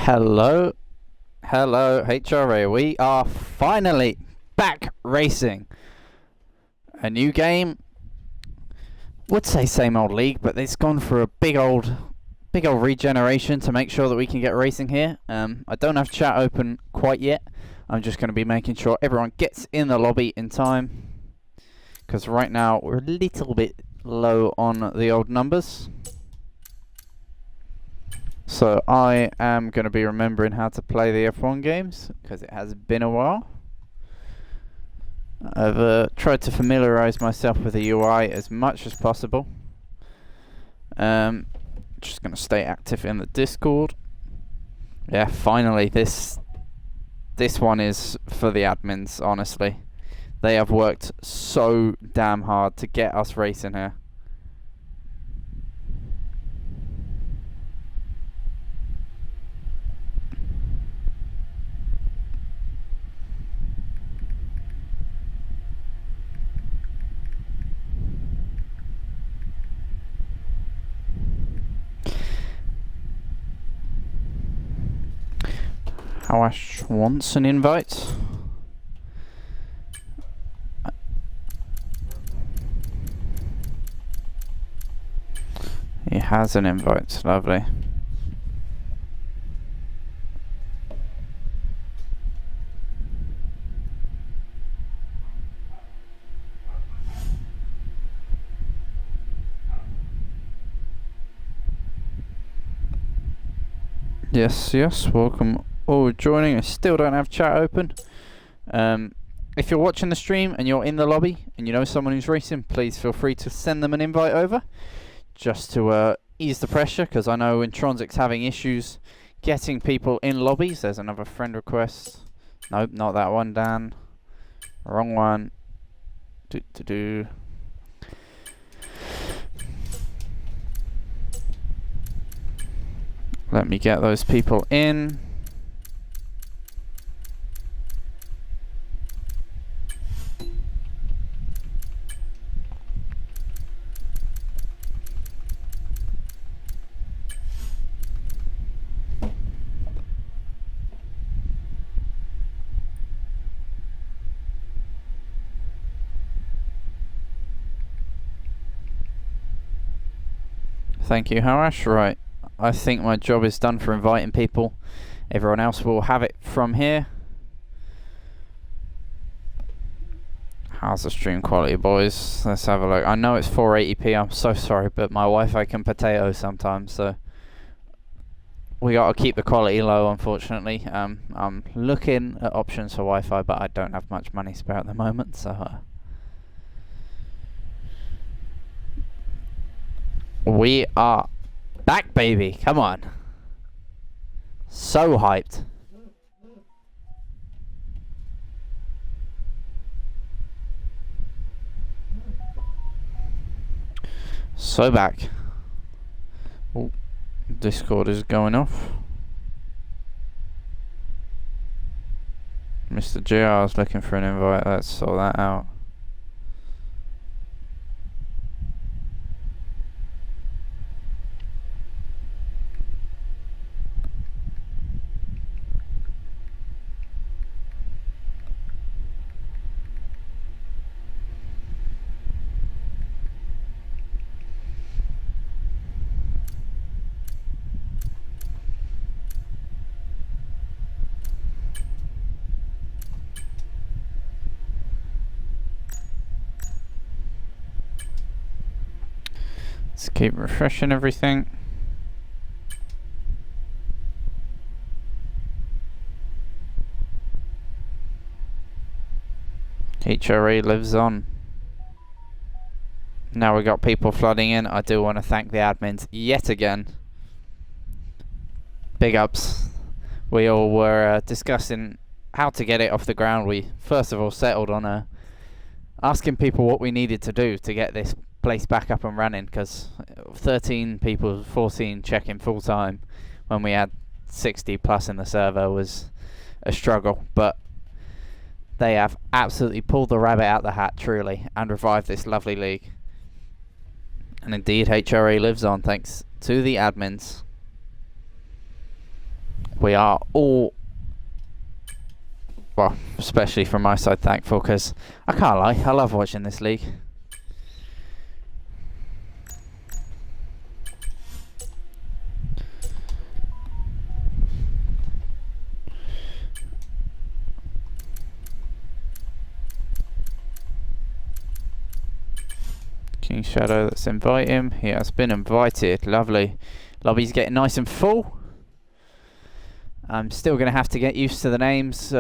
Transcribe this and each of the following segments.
Hello, hello, HRA. We are finally back racing. A new game. Would say same old league, but it's gone for a big old regeneration to make sure that we can get racing here. I don't have chat open quite yet. I'm just going to be making sure everyone gets in the lobby in time, because right now we're a little bit low on the old numbers. So I am going to be remembering how to play the F1 games, because it has been a while. I've tried to familiarise myself with the UI as much as possible. Just going to stay active in the Discord. Yeah, finally, this one is for the admins, honestly. They have worked so damn hard to get us racing here. Hawash wants an invite. He has an invite, lovely. Yes, welcome all joining. I still don't have chat open. If you're watching the stream and you're in the lobby and you know someone who's racing, please feel free to send them an invite over, just to ease the pressure, because I know Intronsick's having issues getting people in lobbies. There's another friend request. Nope, not that one, Dan. Wrong one. Let me get those people in. Thank you, Harash. Right. I think my job is done for inviting people. Everyone else will have it from here. How's the stream quality, boys? Let's have a look. I know it's 480p. I'm so sorry, but my Wi-Fi can potato sometimes, so we got to keep the quality low, unfortunately. I'm looking at options for Wi-Fi, but I don't have much money spare at the moment, so we are back, baby. Come on. So hyped. So back. Oh, Discord is going off. Mr. JR is looking for an invite. Let's sort that out. Let's keep refreshing everything. HRA lives on. Now we got people flooding in. I do want to thank the admins yet again. Big ups. We all were discussing how to get it off the ground. We first of all settled on asking people what we needed to do to get this place back up and running, because 13 people, 14 checking full time when we had 60 plus in the server was a struggle, but they have absolutely pulled the rabbit out the hat, truly, and revived this lovely league. And indeed, HRA lives on thanks to the admins. We are all, well, especially from my side, thankful, because I can't lie, I love watching this league. King Shadow, let's invite him. He has been invited. Lovely. Lobby's getting nice and full. I'm still going to have to get used to the names.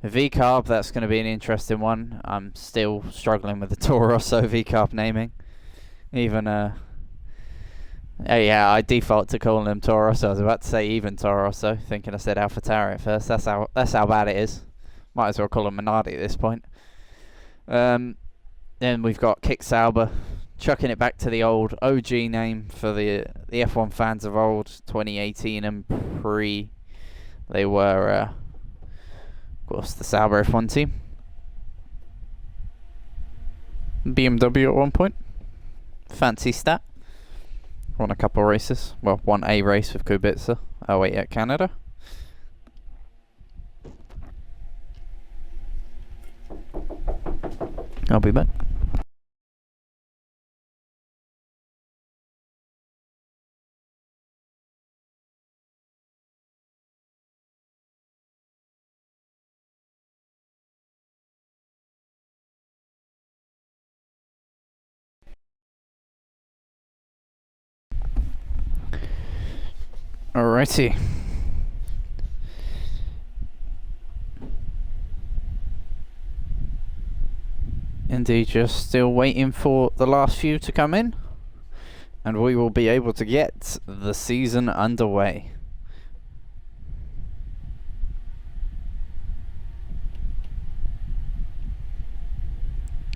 V-Carb, that's going to be an interesting one. I'm still struggling with the Toro Rosso V-Carb naming. Even, yeah, I default to calling them Toro Rosso. I was about to say even Toro Rosso, thinking I said AlphaTauri at first. That's how bad it is. Might as well call them Minardi at this point. Then we've got Kick Sauber, chucking it back to the old OG name for the F1 fans of old, 2018 and pre. They were, of course, the Sauber F1 team. BMW at one point. Fancy stat. Won a couple races. Well, won a race with Kubica. Oh wait, at Canada. I'll be back. Alrighty. Indeed, just still waiting for the last few to come in, and we will be able to get the season underway.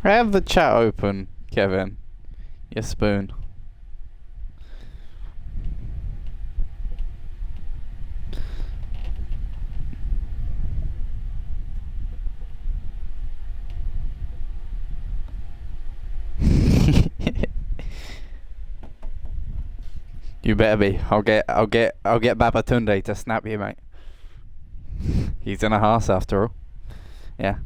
Have the chat open, Kevin. Your spoon. You better be. I'll get Babatunde to snap you, mate. He's in a Haas after all. Yeah.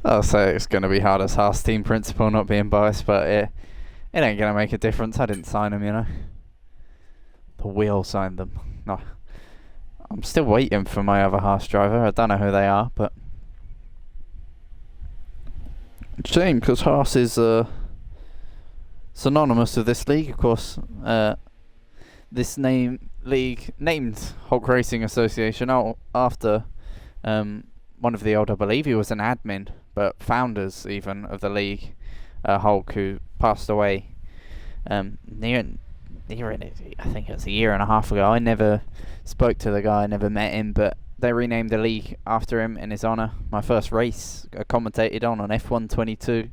I'll say it's going to be hard as Haas team principal, not being biased, but it ain't going to make a difference. I didn't sign them, you know. The wheel signed them. No. I'm still waiting for my other Haas driver. I don't know who they are, but shame, because Haas is synonymous with this league, of course. This league named Hulk Racing Association after one of the old, I believe he was an admin, but founders even of the league, Hulk, who passed away near I think it was a year and a half ago. I never spoke to the guy, never met him, but they renamed the league after him in his honour. My first race I commentated on F1 22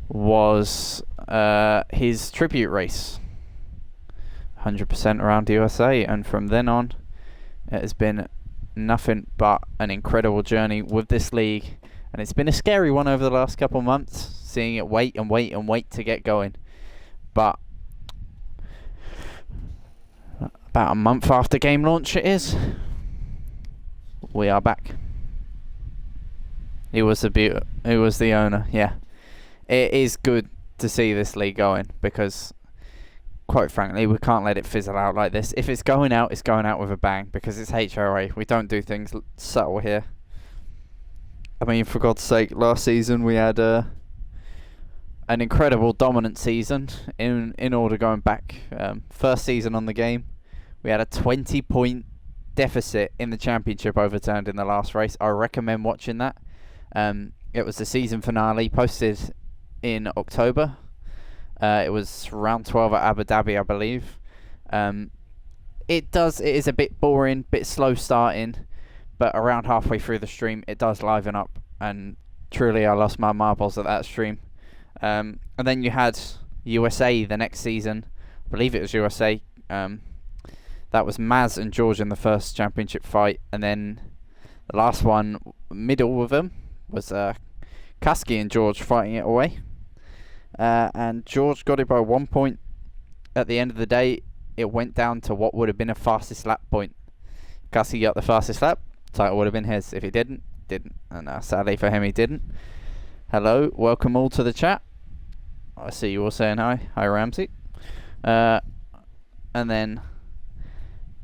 was his tribute race, 100% around the USA, and from then on it has been nothing but an incredible journey with this league, and it's been a scary one over the last couple of months, seeing it wait to get going. But about a month after game launch it is, we are back. He was the owner, yeah. It is good to see this league going, because quite frankly we can't let it fizzle out like this. If it's going out with a bang, because it's HRA. We don't do things subtle here. I mean, for God's sake, last season we had an incredible dominant season in order going back. First season on the game, we had a 20-point deficit in the championship overturned in the last race. I recommend watching that. It was the season finale, posted in October. It was round 12 at Abu Dhabi, I believe. It is a bit boring, bit slow starting, but around halfway through the stream it does liven up, and truly I lost my marbles at that stream. And then you had USA the next season. I believe it was USA. That was Maz and George in the first championship fight, and then the last one, middle of them, was Kasky and George fighting it away. and George got it by 1 point. At the end of the day, it went down to what would have been a fastest lap point. Gussie got the fastest lap, title would have been his. If he didn't. And sadly for him, he didn't. Hello, welcome all to the chat. I see you all saying hi. Hi, Ramsey. And then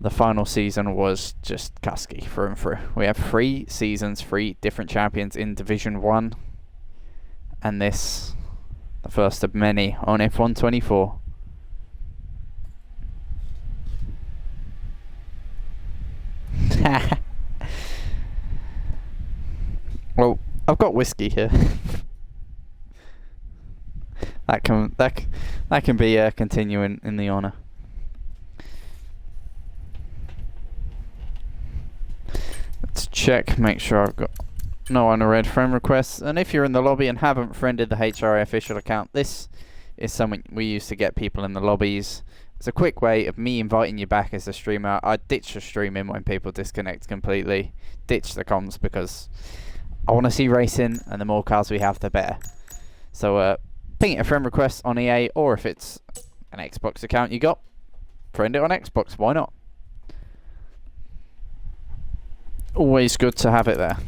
the final season was just Gussie through and through. We have 3 seasons, 3 different champions in Division 1. And this, the first of many on F124. Well, I've got whiskey here. that can be continuing in the honour. Let's check, make sure I've got no unread friend requests. And if you're in the lobby and haven't friended the HRA official account, this is something we use to get people in the lobbies. It's a quick way of me inviting you back as a streamer. I ditch the streaming when people disconnect completely. Ditch the comms because I want to see racing, and the more cars we have, the better. So ping it a friend request on EA, or if it's an Xbox account you got, friend it on Xbox. Why not? Always good to have it there.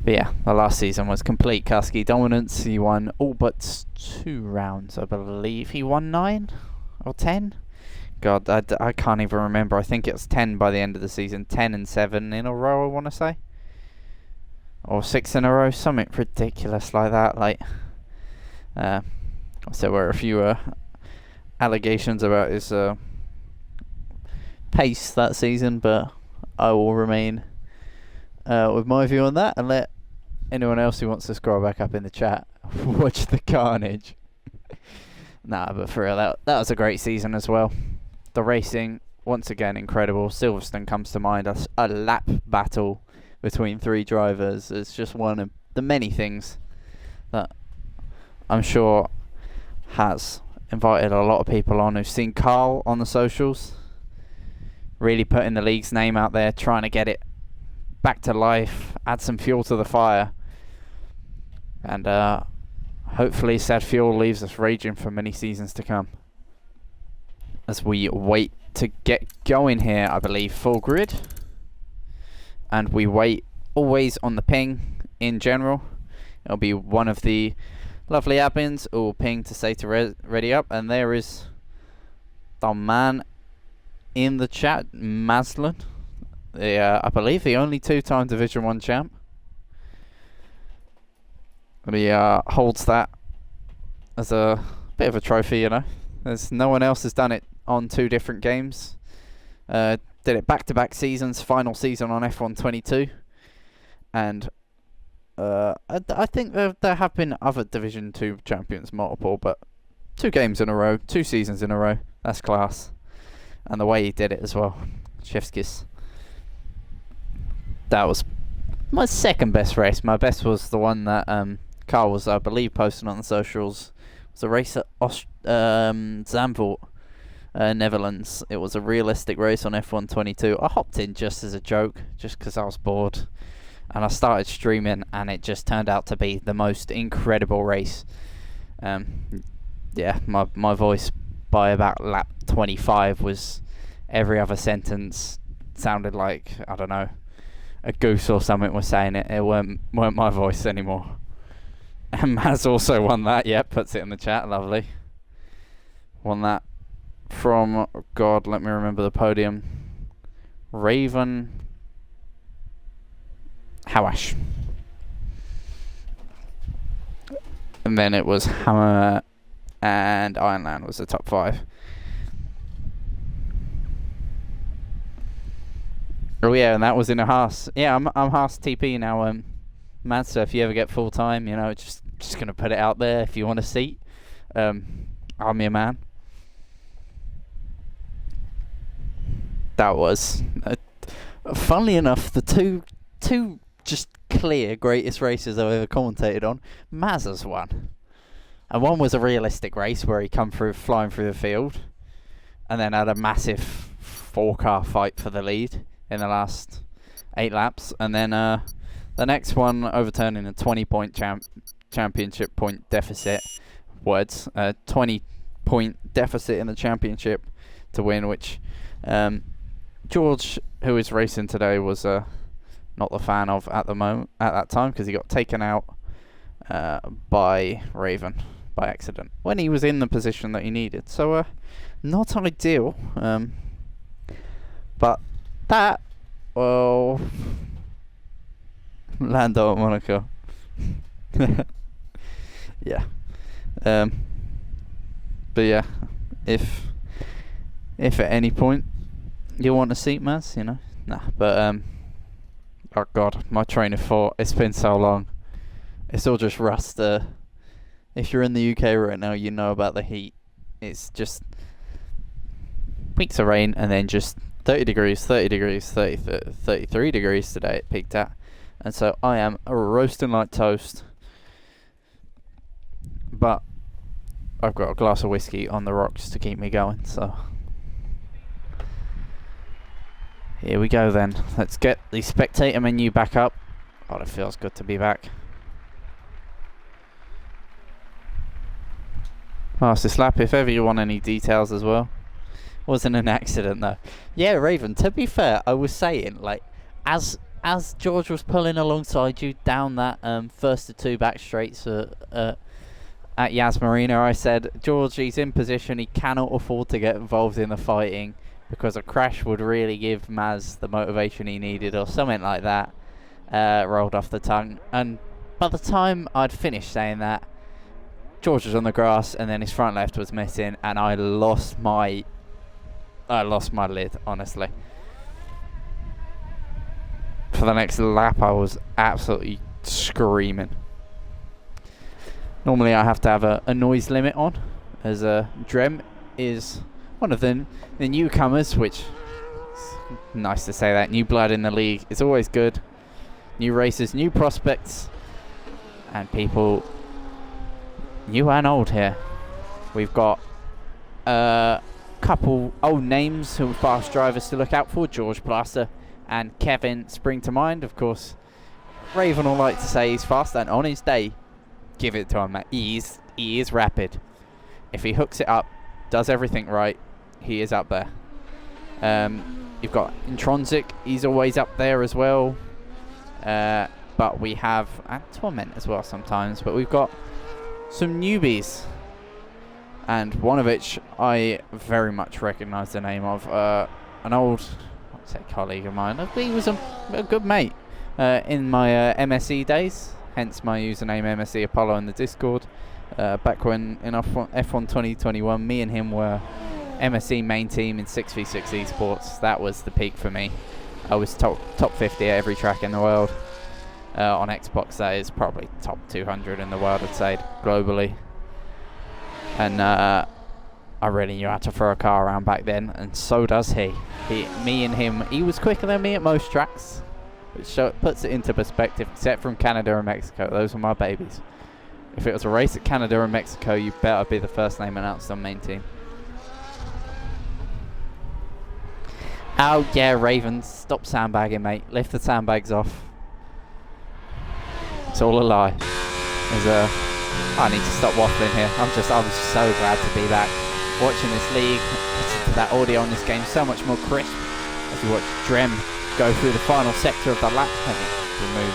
But yeah, the last season was complete Gussie dominance. He won all but 2 rounds, I believe. He won 9 or 10? God, I can't even remember. I think it was 10 by the end of the season. 10 and 7 in a row, I want to say. Or 6 in a row. Something ridiculous like that. So there were a few allegations about his pace that season, but I will remain with my view on that and let anyone else who wants to scroll back up in the chat watch the carnage. Nah, but for real, that was a great season as well. The racing, once again, incredible. Silverstone comes to mind. A lap battle between 3 drivers is just one of the many things that I'm sure has invited a lot of people on who've seen Carl on the socials. Really putting the league's name out there, trying to get it back to life, add some fuel to the fire. And hopefully said fuel leaves us raging for many seasons to come. As we wait to get going here, I believe, full grid. And we wait always on the ping in general. It'll be one of the lovely admins who will ping to say to ready up. And there is the man in the chat, Maslin. I believe the only 2-time Division 1 champ. But he holds that as a bit of a trophy, you know. There's no one else has done it on 2 different games. Did it back-to-back seasons, final season on F122. And I think there have been other Division 2 champions, multiple, but 2 games in a row, 2 seasons in a row, that's class. And the way he did it as well, chef's kiss. That was my second best race. My best was the one that Carl was, I believe, posting on the socials. It was a race at Zandvoort, Netherlands. It was a realistic race on F122. I hopped in just as a joke, just because I was bored. And I started streaming, and it just turned out to be the most incredible race. Yeah, my voice by about lap 25 was every other sentence sounded like, I don't know, a goose or something was saying it. It weren't my voice anymore. And Maz also won that. Yeah, puts it in the chat. Lovely. Won that from, God, let me remember the podium. Raven Hawash. And then it was Hammer and Ironland was the top 5. Oh yeah, and that was in a Haas. Yeah, I'm Haas TP now, Matt. So if you ever get full time, you know, just gonna put it out there. If you want a seat, I'm your man. That was, funnily enough, the two just clear greatest races I've ever commentated on. Mazza's one. And one was a realistic race where he come through flying through the field and then had a massive 4-car fight for the lead in the last 8 laps. And then the next one overturning a 20-point championship point deficit. 20-point deficit in the championship to win, which George, who is racing today, was not the fan of at that time, because he got taken out by Raven by accident when he was in the position that he needed. So not ideal, but that, well, Lando at Monaco. Yeah. But yeah, if at any point you want a seat, Maz, you know, nah. But oh god, my train of thought. It's been so long. It's all just rust. If you're in the UK right now, you know about the heat. It's just weeks of rain and then just 30 degrees, 30 degrees, 33 degrees today it peaked at. And so I am roasting like toast. But I've got a glass of whiskey on the rocks to keep me going, so here we go then. Let's get the spectator menu back up. Oh, it feels good to be back. Fastest lap, if ever you want any details as well. Wasn't an accident though. Yeah, Raven, to be fair, I was saying, like, as George was pulling alongside you down that first to two back straights at Yas Marina, I said, George, he's in position, he cannot afford to get involved in the fighting because a crash would really give Maz the motivation he needed, or something like that. Rolled off the tongue. And by the time I'd finished saying that, George was on the grass and then his front left was missing, and I lost my lid, honestly. For the next lap I was absolutely screaming. Normally I have to have a noise limit on, as Drem is one of the newcomers, which is nice to say that. New blood in the league is always good. New racers, new prospects, and people new and old here. We've got a couple old names who are fast drivers to look out for. George Plaster and Kevin spring to mind. Of course, Raven will like to say he's fast, and on his day, give it to him. He is rapid. If he hooks it up, does everything right, he is up there. You've got Intronsic, he's always up there as well. But we have, and Torment as well sometimes, but we've got some newbies, and one of which I very much recognise the name of, an old, I'd say, colleague of mine. He was a good mate in my MSE days, hence my username MSE Apollo in the Discord. Back when in F1 2021, me and him were MSE main team in 6v6 esports. That was the peak for me. I was top 50 at every track in the world. On Xbox, that is probably top 200 in the world, I'd say, globally. And I really knew how to throw a car around back then, and so does he. Me and him, he was quicker than me at most tracks, which puts it into perspective, except from Canada and Mexico. Those were my babies. If it was a race at Canada and Mexico, you better be the first name announced on main team. Oh yeah, Ravens, stop sandbagging, mate. Lift the sandbags off. It's all a lie. I need to stop waffling here. I'm just so glad to be back. Watching this league, listen to that audio on this game, so much more crisp. As you watch Drem go through the final sector of the lap. Let me remove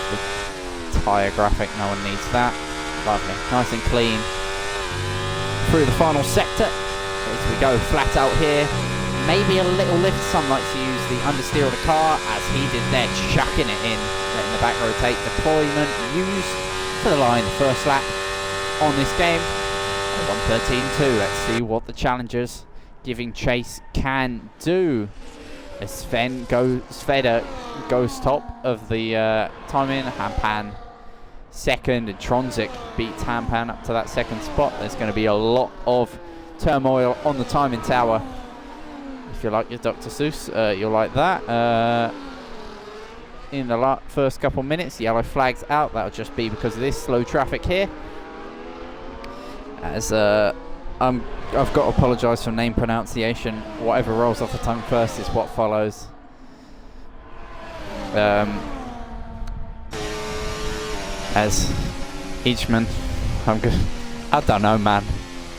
the tyre graphic, no one needs that. Lovely, nice and clean. Through the final sector, as we go flat out here. Maybe a little lift. Some like to use the understeer of the car, as he did there, chucking it in, letting the back rotate. Deployment used for the line, first lap on this game. 1:13.2. Let's see what the challengers giving chase can do. As Sveda goes top of the timing. Hampan second, and Tronzik beats Hampan up to that second spot. There's going to be a lot of turmoil on the timing tower. If you like your Dr. Seuss, you'll like that. In the first couple minutes, yellow flags out. That'll just be because of this slow traffic here. As I've got to apologise for name pronunciation. Whatever rolls off the tongue first is what follows. As Ichman I'm good. I don't know, man.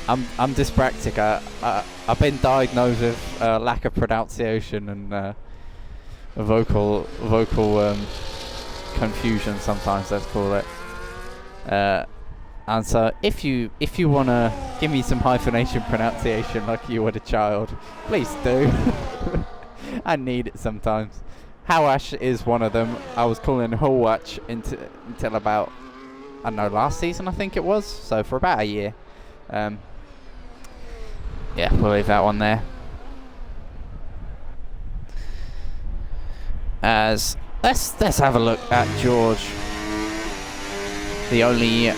I'm dyspraxic. I've been diagnosed with lack of pronunciation and vocal confusion. Sometimes let's call it. And so if you wanna give me some hyphenation pronunciation like you would a child, please do. I need it sometimes. Howash is one of them. I was calling Howatch until about, I don't know, last season I think it was. So for about a year. Yeah, we'll leave that one there. As let's have a look at George, the only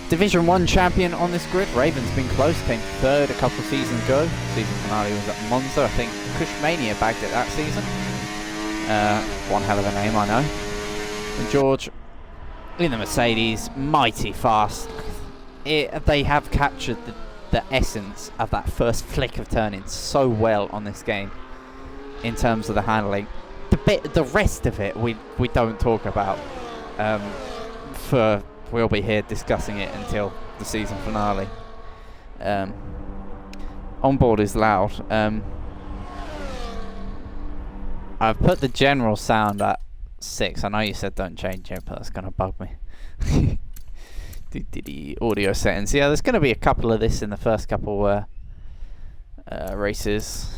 Division 1 champion on this grid. Raven's been close, came third a couple of seasons ago. Season finale was at Monza. I think Cushmania bagged it that season. One hell of a name, I know. And George in the Mercedes, mighty fast. They have captured the essence of that first flick of turning so well on this game in terms of the handling. The rest of it we don't talk about. We'll be here discussing it until the season finale. Onboard is loud. I've put the general sound at 6. I know you said don't change it, but that's gonna bug me. Audio settings. Yeah, there's gonna be a couple of this in the first couple races.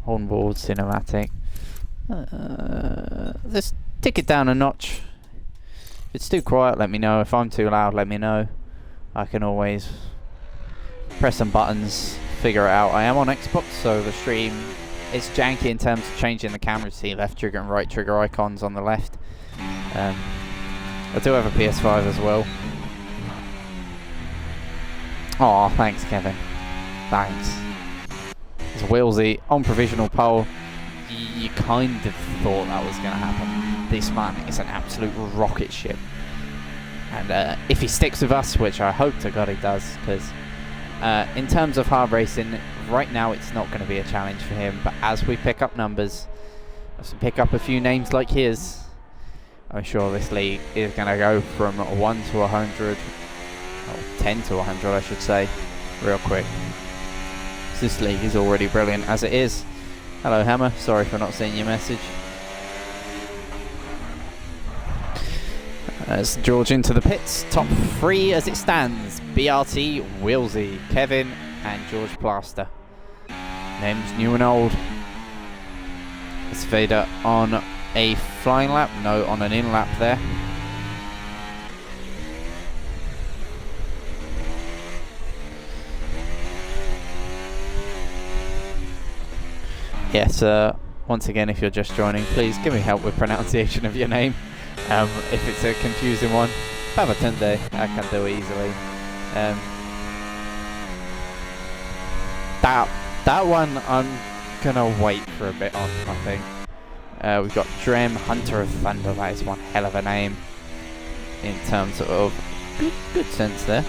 Hornboard, cinematic. Let's tick it down a notch. If it's too quiet, let me know. If I'm too loud, let me know. I can always press some buttons, figure it out. I am on Xbox, so the stream is janky in terms of changing the camera. See left trigger and right trigger icons on the left. I do have a PS5 as well. Aw, thanks Kevin. Thanks. It's Willsy on provisional pole. You kind of thought that was going to happen. This man is an absolute rocket ship. And if he sticks with us, which I hope to God he does, because in terms of hard racing, right now it's not going to be a challenge for him. But as we pick up numbers, as we pick up a few names like his, I'm sure this league is going to go from 1 to 100, or 10 to 100 I should say, real quick. This league is already brilliant as it is. Hello Hammer, sorry for not seeing your message. As George into the pits, top 3 as it stands. BRT, Willsy, Kevin and George Plaster. Names new and old. It's Vader on a flying lap, no, on an in lap there. Yes, once again, if you're just joining, please give me help with pronunciation of your name. If it's a confusing one, Babatunde, I can do easily. That one I'm gonna wait for a bit on, I think. We've got Drem, Hunter of Thunder, that is one hell of a name in terms of good sense there.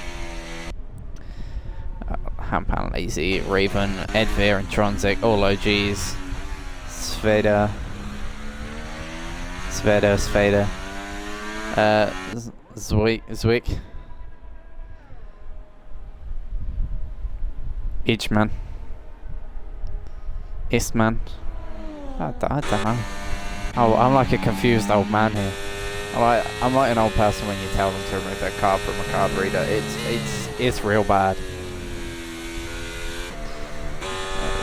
Hampan, Lazy, Raven, Edvir and Tronzik, all OGs. Sveda. Zwick. Ichman. Istman. I don't know. Oh, I'm like a confused old man here. I'm like an old person when you tell them to remove their card from a card reader. It's real bad.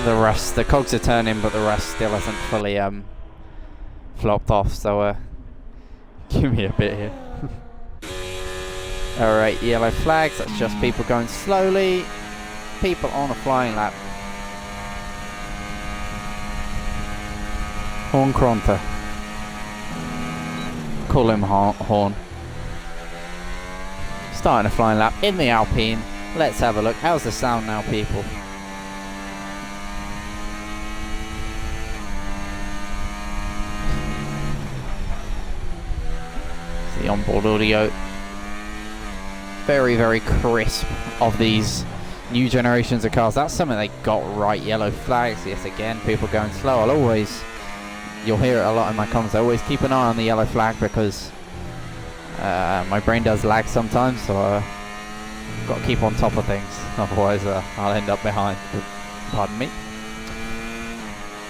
The cogs are turning, but the rust still hasn't fully flopped off, so give me a bit here. Alright, yellow flags, that's just people going slowly. People on a flying lap. Horn Kronta. Call him Horn. Starting a flying lap in the Alpine. Let's have a look. How's the sound now, people? The onboard audio, very, very crisp of these new generations of cars. That's something they got right. Yellow flags, yes, again, people going slow. You'll hear it a lot in my comments. I always keep an eye on the yellow flag because My brain does lag sometimes, so I've got to keep on top of things, otherwise I'll end up behind. Pardon me.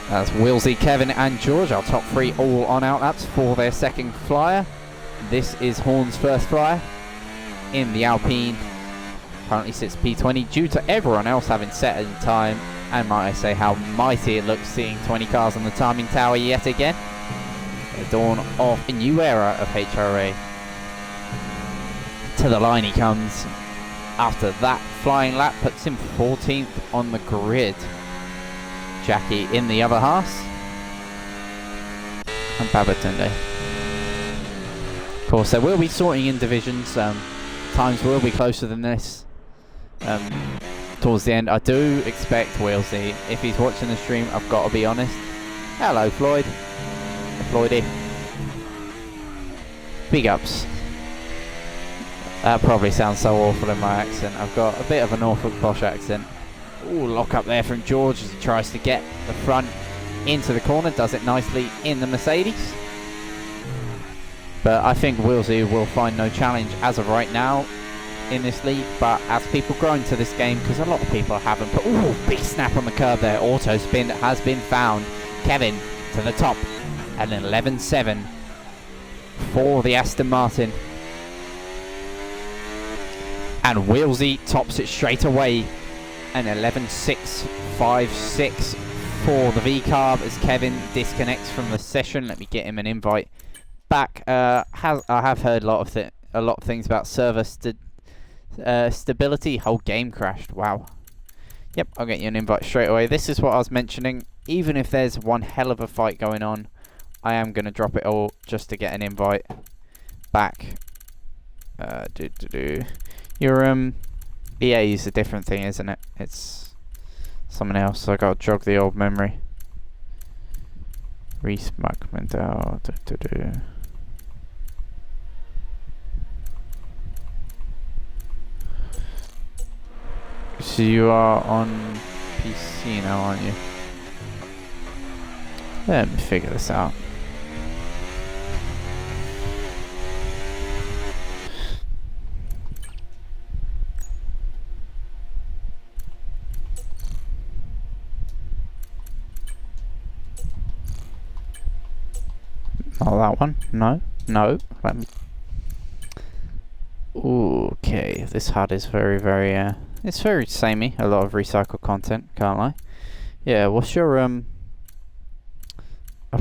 That's Willsey, Kevin and George, our top 3 all on out laps for their second flyer. This is Horn's first flyer in the Alpine. Currently sits P20 due to everyone else having set in time, and might I say how mighty it looks seeing 20 cars on the timing tower yet again. The dawn of a new era of HRA. To the line he comes. After that flying lap puts him 14th on the grid. Jackie in the other half. And Babatunde. Of course, there will be sorting in divisions. Times will be closer than this. Towards the end, I do expect Willsey, if he's watching the stream, I've got to be honest. Hello, Floyd. Floydie. Big ups. That probably sounds so awful in my accent. I've got a bit of a Norfolk posh accent. Ooh, lock up there from George as he tries to get the front into the corner. Does it nicely in the Mercedes. But I think Willsey will find no challenge as of right now in this league. But as people grow into this game, because a lot of people haven't put... Ooh, big snap on the curb there. Auto spin has been found. Kevin to the top at an 11.7 for the Aston Martin. And Willsey tops it straight away. An 11.656 for the V-carb as Kevin disconnects from the session. Let me get him an invite back. I have heard a lot of things about server stability. Whole game crashed. Wow. Yep, I'll get you an invite straight away. This is what I was mentioning. Even if there's one hell of a fight going on, I am going to drop it all just to get an invite back. Your EA is a different thing, isn't it? It's someone else, so I got to jog the old memory. Reese McMendel. So you are on PC now, aren't you? Let me figure this out. Not that one. No. Let me. Okay, this HUD is very, it's very samey. A lot of recycled content. Can't lie. Yeah. What's your I've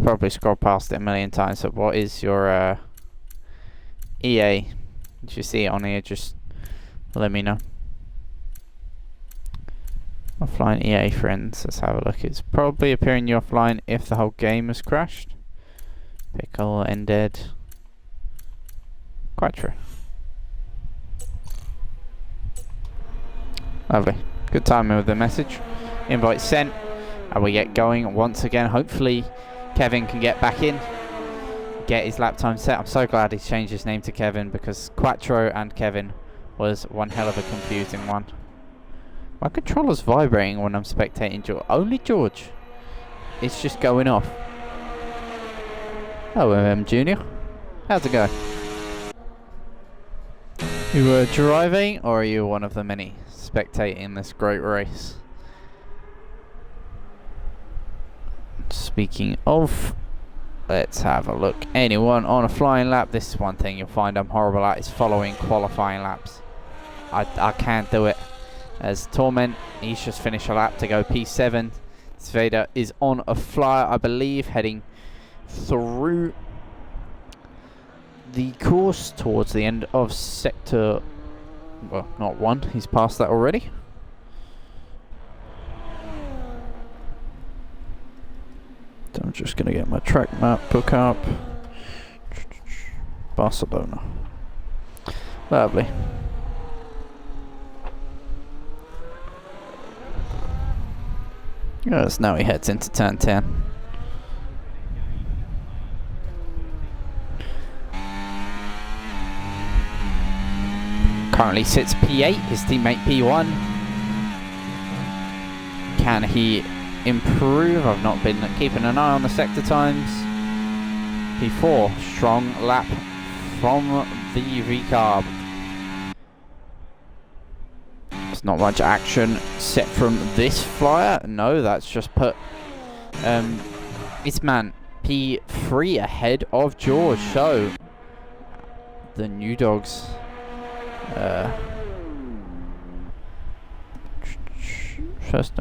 probably scrolled past it a million times. So what is your EA? Did you see it on here? Just let me know. Offline EA friends. Let's have a look. It's probably appearing you offline if the whole game has crashed. Pickle ended. Quite true. Lovely. Good timing with the message. Invite sent. And we get going once again. Hopefully Kevin can get back in. Get his lap time set. I'm so glad he's changed his name to Kevin, because Quattro and Kevin was one hell of a confusing one. My controller's vibrating when I'm spectating George. Only George. It's just going off. Hello, Junior. How's it going? You were driving, or are you one of the many spectating this great race? Speaking of, let's have a look. Anyone on a flying lap? This is one thing you'll find I'm horrible at, is following qualifying laps. I can't do it. As Torment, he's just finished a lap to go P7. Sveda is on a flyer, I believe, heading through the course towards the end of sector, well, not 1, he's passed that already. So I'm just gonna get my track map book up. Barcelona. Lovely. Yes, now he heads into turn 10. Currently sits P8, his teammate P1. Can he improve? I've not been keeping an eye on the sector times. P4, strong lap from the V-carb. There's not much action set from this flyer. No, that's just put it's man P3 ahead of George. So the new dogs first,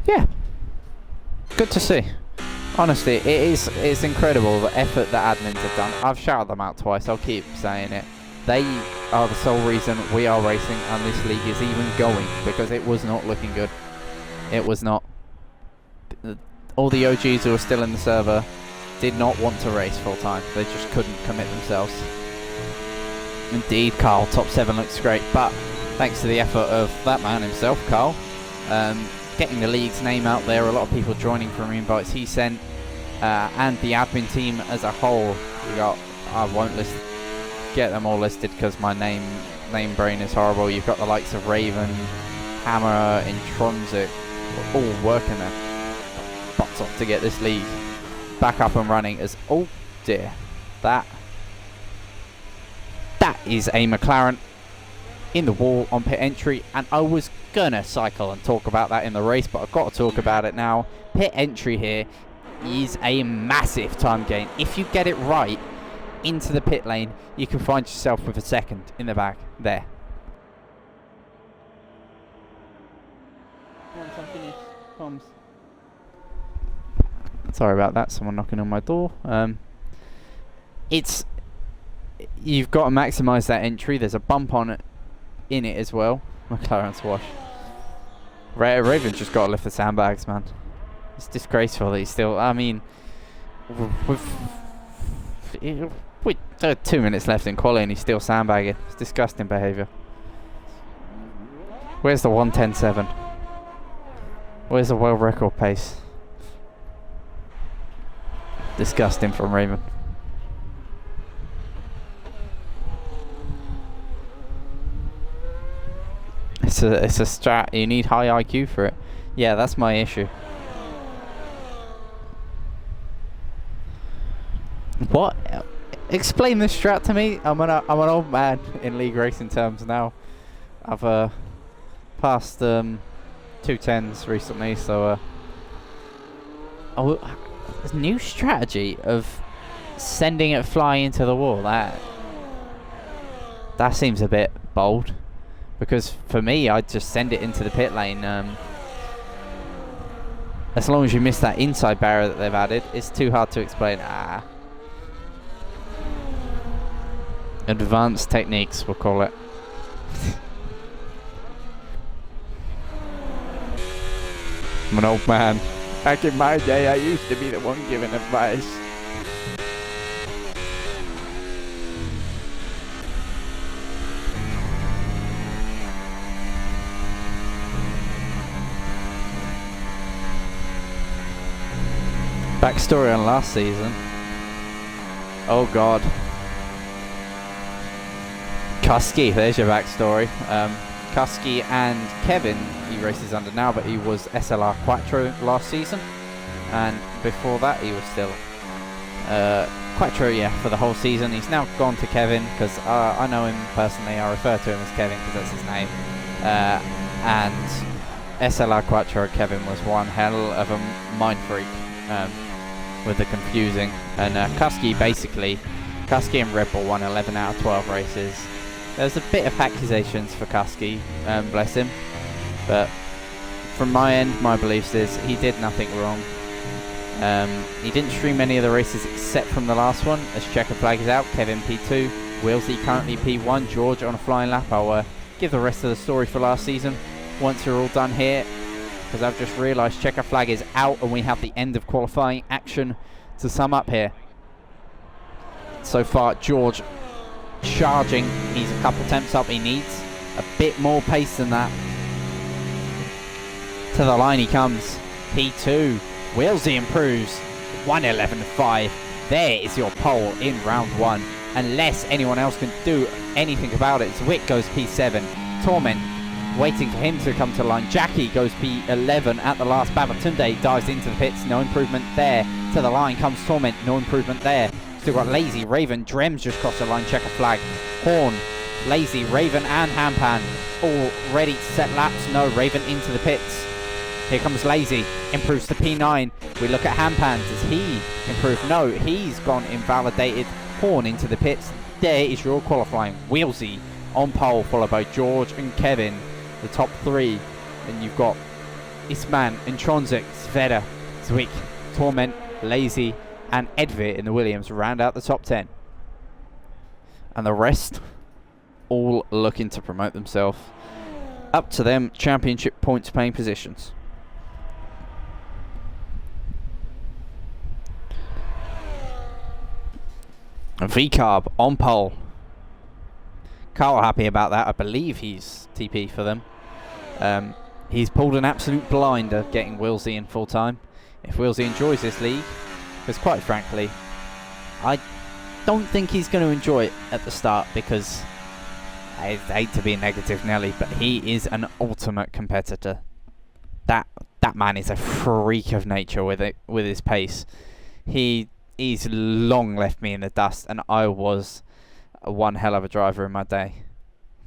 yeah, good to see. Honestly, it's incredible the effort that admins have done. I've shouted them out twice, I'll keep saying it. They are the sole reason we are racing and this league is even going, because it was not looking good. It was not. All the OGs who were still in the server did not want to race full time. They just couldn't commit themselves. Indeed, Carl, top 7 looks great, but thanks to the effort of that man himself, Carl, getting the league's name out there, a lot of people joining from invites he sent, and the admin team as a whole. We got, I won't get them all listed because my name brain is horrible. You've got the likes of Raven, Hammer, Intronsic, all working their butts off to get this league back up and running. As oh dear, that is a McLaren in the wall on pit entry, and I was gonna cycle and talk about that in the race, but I've got to talk about it now. Pit entry here is a massive time gain. If you get it right into the pit lane, you can find yourself with a second in the back there. Sorry about that, someone knocking on my door. You've got to maximise that entry. There's a bump on it in it as well. McLaren's wash. Raven's just got to lift the sandbags, man. It's disgraceful that he's still. I mean, with 2 minutes left in quali and he's still sandbagging. It's disgusting behaviour. Where's the 1:10.7? Where's the world record pace? Disgusting from Raven. It's a strat. You need high IQ for it. Yeah, that's my issue. What? Explain this strat to me. I'm an old man in league racing terms now. I've passed 210s recently, so a new strategy of sending it flying into the wall. That seems a bit bold. Because for me, I'd just send it into the pit lane. As long as you miss that inside barrier that they've added, it's too hard to explain. Advanced techniques, we'll call it. I'm an old man. Back in my day, I used to be the one giving advice. Backstory on last season. Oh god. Kusky, there's your backstory. Kusky and Kevin, he races under now, but he was SLR Quattro last season. And before that, he was still Quattro, yeah, for the whole season. He's now gone to Kevin, because I know him personally. I refer to him as Kevin, because that's his name. And SLR Quattro Kevin was one hell of a mind freak. With the confusing, and Kusky and Red Bull won 11 out of 12 races. There's a bit of accusations for Kusky, bless him, but from my end, my beliefs is he did nothing wrong. He didn't stream any of the races except from the last one, as Checker Flag is out, Kevin P2, Wilsey currently P1, George on a flying lap. I'll give the rest of the story for last season once we're all done here, because I've just realised Checker Flag is out and we have the end of qualifying action to sum up here. So far, George charging. He's a couple temps up. He needs a bit more pace than that. To the line he comes. P2. Wilsey improves. 1:11.5. There is your pole in round 1. Unless anyone else can do anything about it. Zwick goes P7. Torment waiting for him to come to the line. Jackie goes P11 at the last. Babatunde dives into the pits. No improvement there. To the line comes Torment. No improvement there. Still got Lazy, Raven, Drems just crossed the line, checker flag. Horn, Lazy, Raven and Hampan all ready to set laps. No, Raven into the pits. Here comes Lazy, improves to P9. We look at Hampan, does he improve? No, he's gone invalidated. Horn into the pits. There is your qualifying. Wheelsy on pole, followed by George and Kevin, the top 3. Then you've got Isman, Intronsic, Sveda, Zwick, Torment, Lazy and Edvir in the Williams round out the top 10. And the rest all looking to promote themselves up to them championship points paying positions. V-Carb on pole. Carl happy about that. I believe he's TP for them. He's pulled an absolute blinder getting Wilsey in full time. If Wilsey enjoys this league, because quite frankly, I don't think he's going to enjoy it at the start, because I hate to be a negative Nelly, but he is an ultimate competitor. That man is a freak of nature with his pace. He's long left me in the dust, and I was one hell of a driver in my day.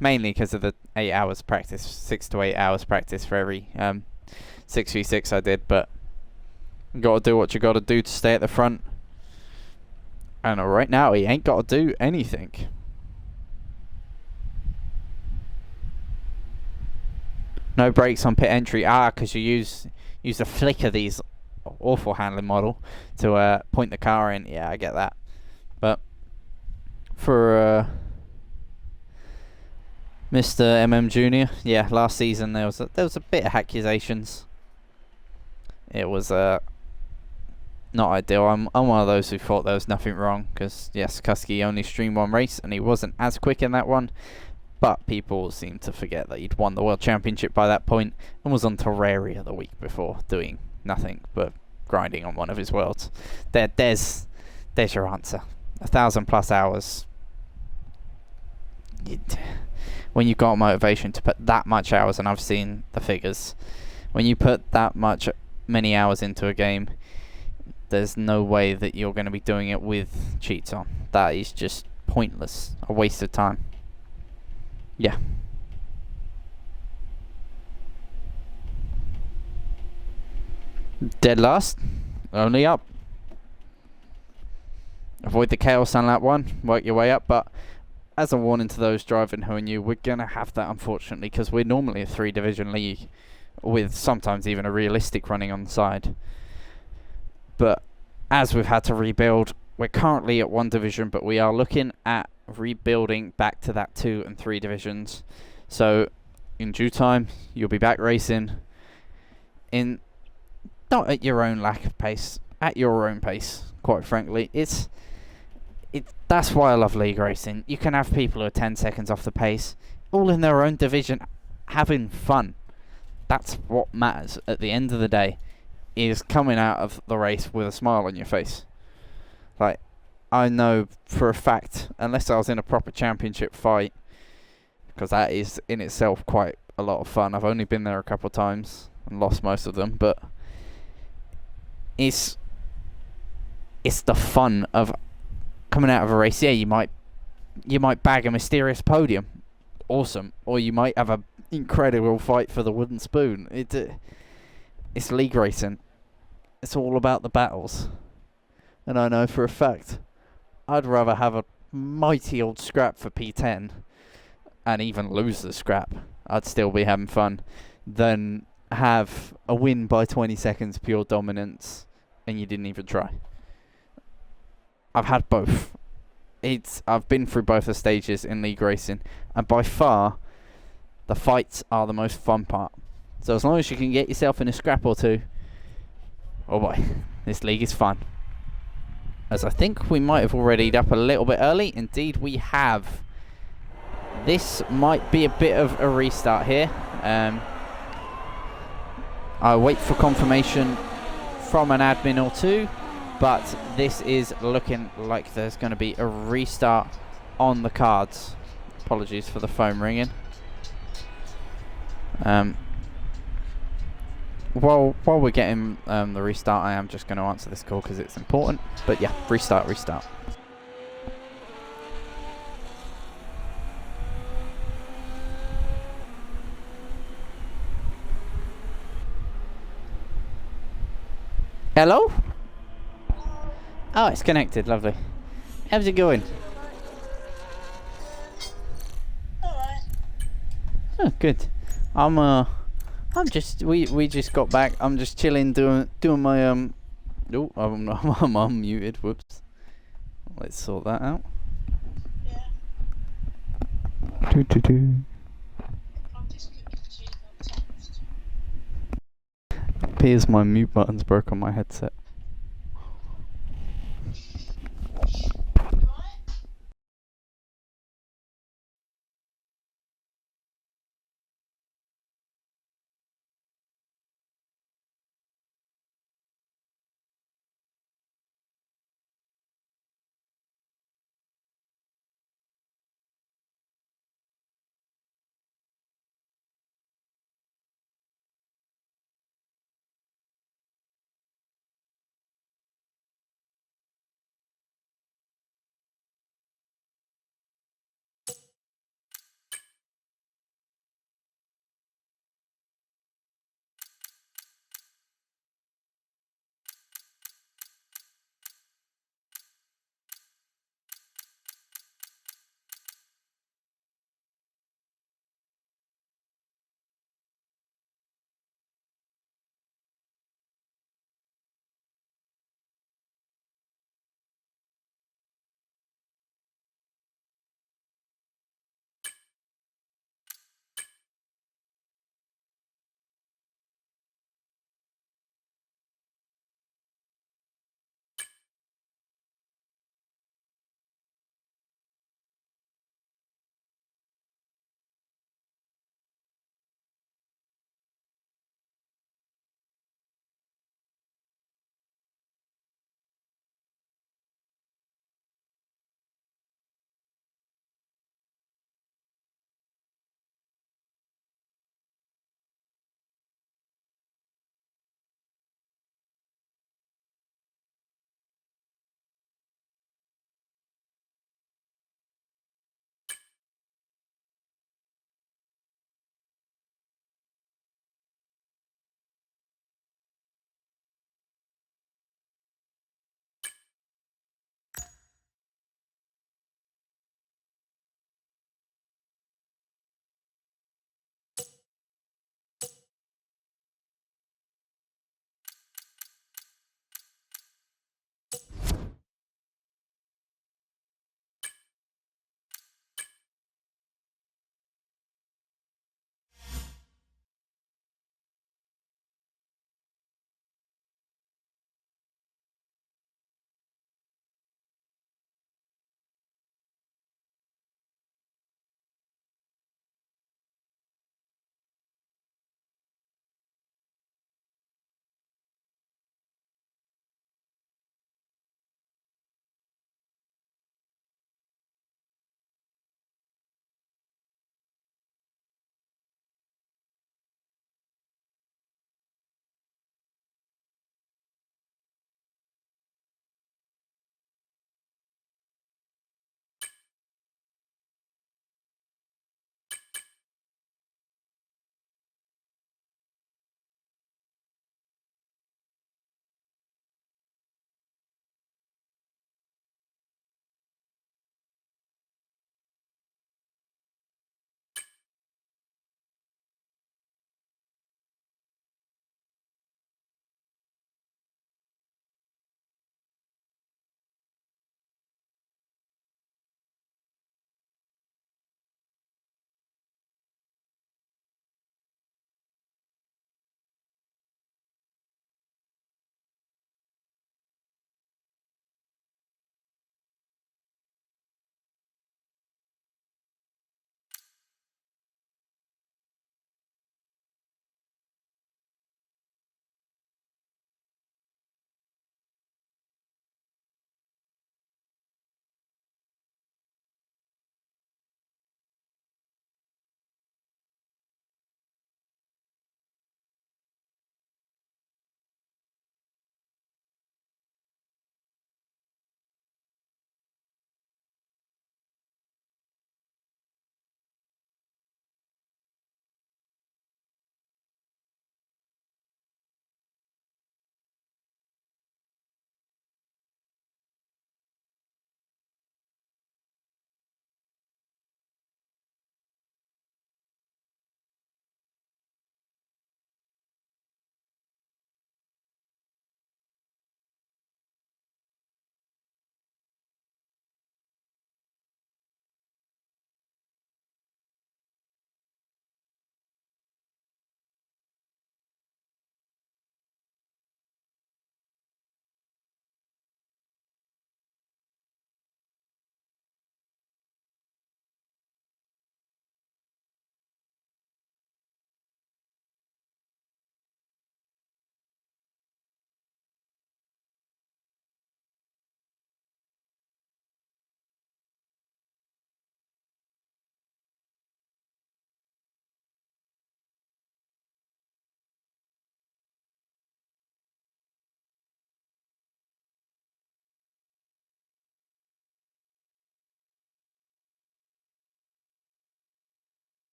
Mainly because of the 8 hours practice, 6 to 8 hours practice for every 6v6 I did, but you got to do what you got to do to stay at the front. And right now he ain't got to do anything. No brakes on pit entry. Because you use the flick of these awful handling model to point the car in. Yeah, I get that. But for Mr. MM Jr., yeah, last season there was a bit of accusations. It was not ideal. I'm one of those who thought there was nothing wrong, because yes, Kusky only streamed one race and he wasn't as quick in that one, but people seem to forget that he'd won the World Championship by that point and was on Terraria the week before doing nothing but grinding on one of his worlds. There's your answer. 1,000+ hours. When you've got motivation to put that much hours, and I've seen the figures, when you put that many hours into a game, there's no way that you're going to be doing it with cheats on. That is just pointless, a waste of time. Yeah. Dead last, only up. Avoid the chaos on lap 1, work your way up, but as a warning to those driving who are new, we're going to have that, unfortunately, because we're normally a 3-division league with sometimes even a realistic running on the side. But as we've had to rebuild, we're currently at 1 division, but we are looking at rebuilding back to that 2 and 3 divisions. So in due time, you'll be back racing in, not at your own lack of pace, at your own pace, quite frankly. That's why I love league racing. You can have people who are 10 seconds off the pace, all in their own division, having fun. That's what matters at the end of the day, is coming out of the race with a smile on your face. Like, I know for a fact, unless I was in a proper championship fight, because that is in itself quite a lot of fun. I've only been there a couple of times and lost most of them, but it's the fun of coming out of a race. Yeah, you might bag a mysterious podium, awesome, or you might have an incredible fight for the wooden spoon. It's league racing. It's all about the battles, and I know for a fact I'd rather have a mighty old scrap for P10 and even lose the scrap. I'd still be having fun than have a win by 20 seconds pure dominance and you didn't even try. I've had both. I've been through both the stages in league racing, and by far the fights are the most fun part. So as long as you can get yourself in a scrap or two, oh boy, this league is fun. As I think we might have already up a little bit early. Indeed we have. This might be a bit of a restart here. I'll wait for confirmation from an admin or two, but this is looking like there's going to be a restart on the cards. Apologies for the phone ringing. While we're getting the restart, I am just going to answer this call because it's important. But yeah, restart. Hello? Oh, it's connected. Lovely. How's it going? Alright. Oh, good. I'm just we just got back. I'm just chilling, doing my Oh, I'm unmuted. Whoops. Let's sort that out. Yeah. Do do do. I'm just cooking cheese on toast. Appears my mute button's broke on my headset.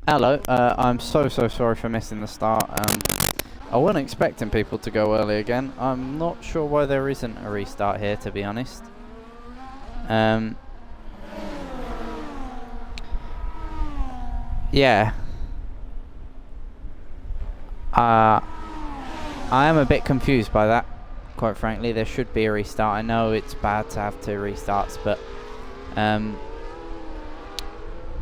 Hello, I'm so sorry for missing the start. I wasn't expecting people to go early again. I'm not sure why there isn't a restart here, to be honest. Yeah. I am a bit confused by that, quite frankly. There should be a restart. I know it's bad to have 2 restarts, but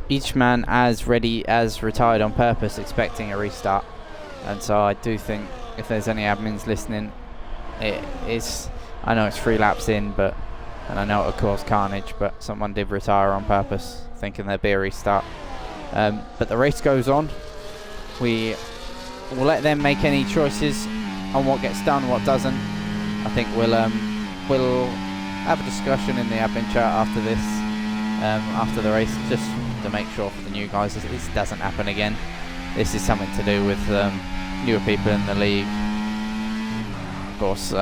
each man as retired on purpose, expecting a restart. And so I do think if there's any admins listening, I know it's 3 laps in, and I know it'll cause carnage, but someone did retire on purpose, thinking there'd be a restart. But the race goes on. We will let them make any choices on what gets done, what doesn't. I think we'll have a discussion in the admin chat after this, after the race, just to make sure for the new guys this doesn't happen again. This is something to do with newer people in the league. Of course,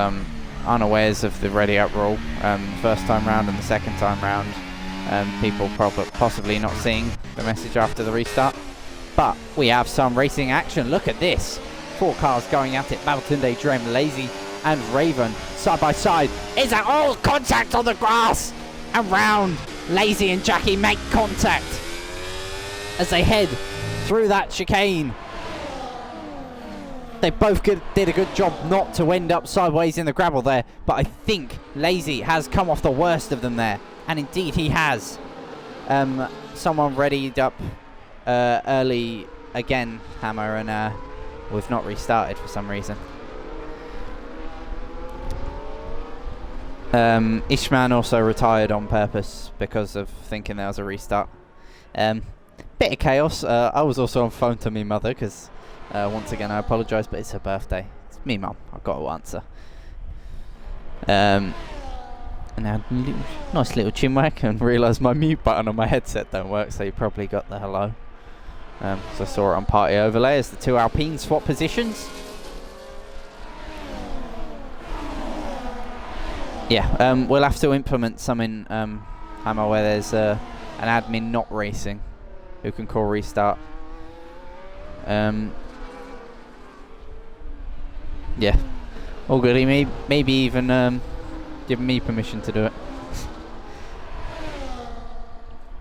unawares of the ready up rule, first time round and the second time round. People possibly not seeing the message after the restart. But we have some racing action. Look at this. 4 cars going at it. Babatunde, Drem, Lazy and Raven side by side. Is that all contact on the grass? And round. Lazy and Jackie make contact as they head through that chicane. They both did a good job not to end up sideways in the gravel there, but I think Lazy has come off the worst of them there, and indeed he has. Someone readied up early again, Hammer, and we've not restarted for some reason. Ishman also retired on purpose because of thinking there was a restart. Bit of chaos. I was also on phone to me mother because once again I apologise, but it's her birthday. It's me mum, I've got to answer. And now nice little chinwag, and realised my mute button on my headset don't work, so you probably got the hello. So I saw it on party overlay as the 2 Alpines swap positions. Yeah, we'll have to implement something, Hammer, where there's an admin not racing who can call restart. Yeah, all good. He maybe even give me permission to do it.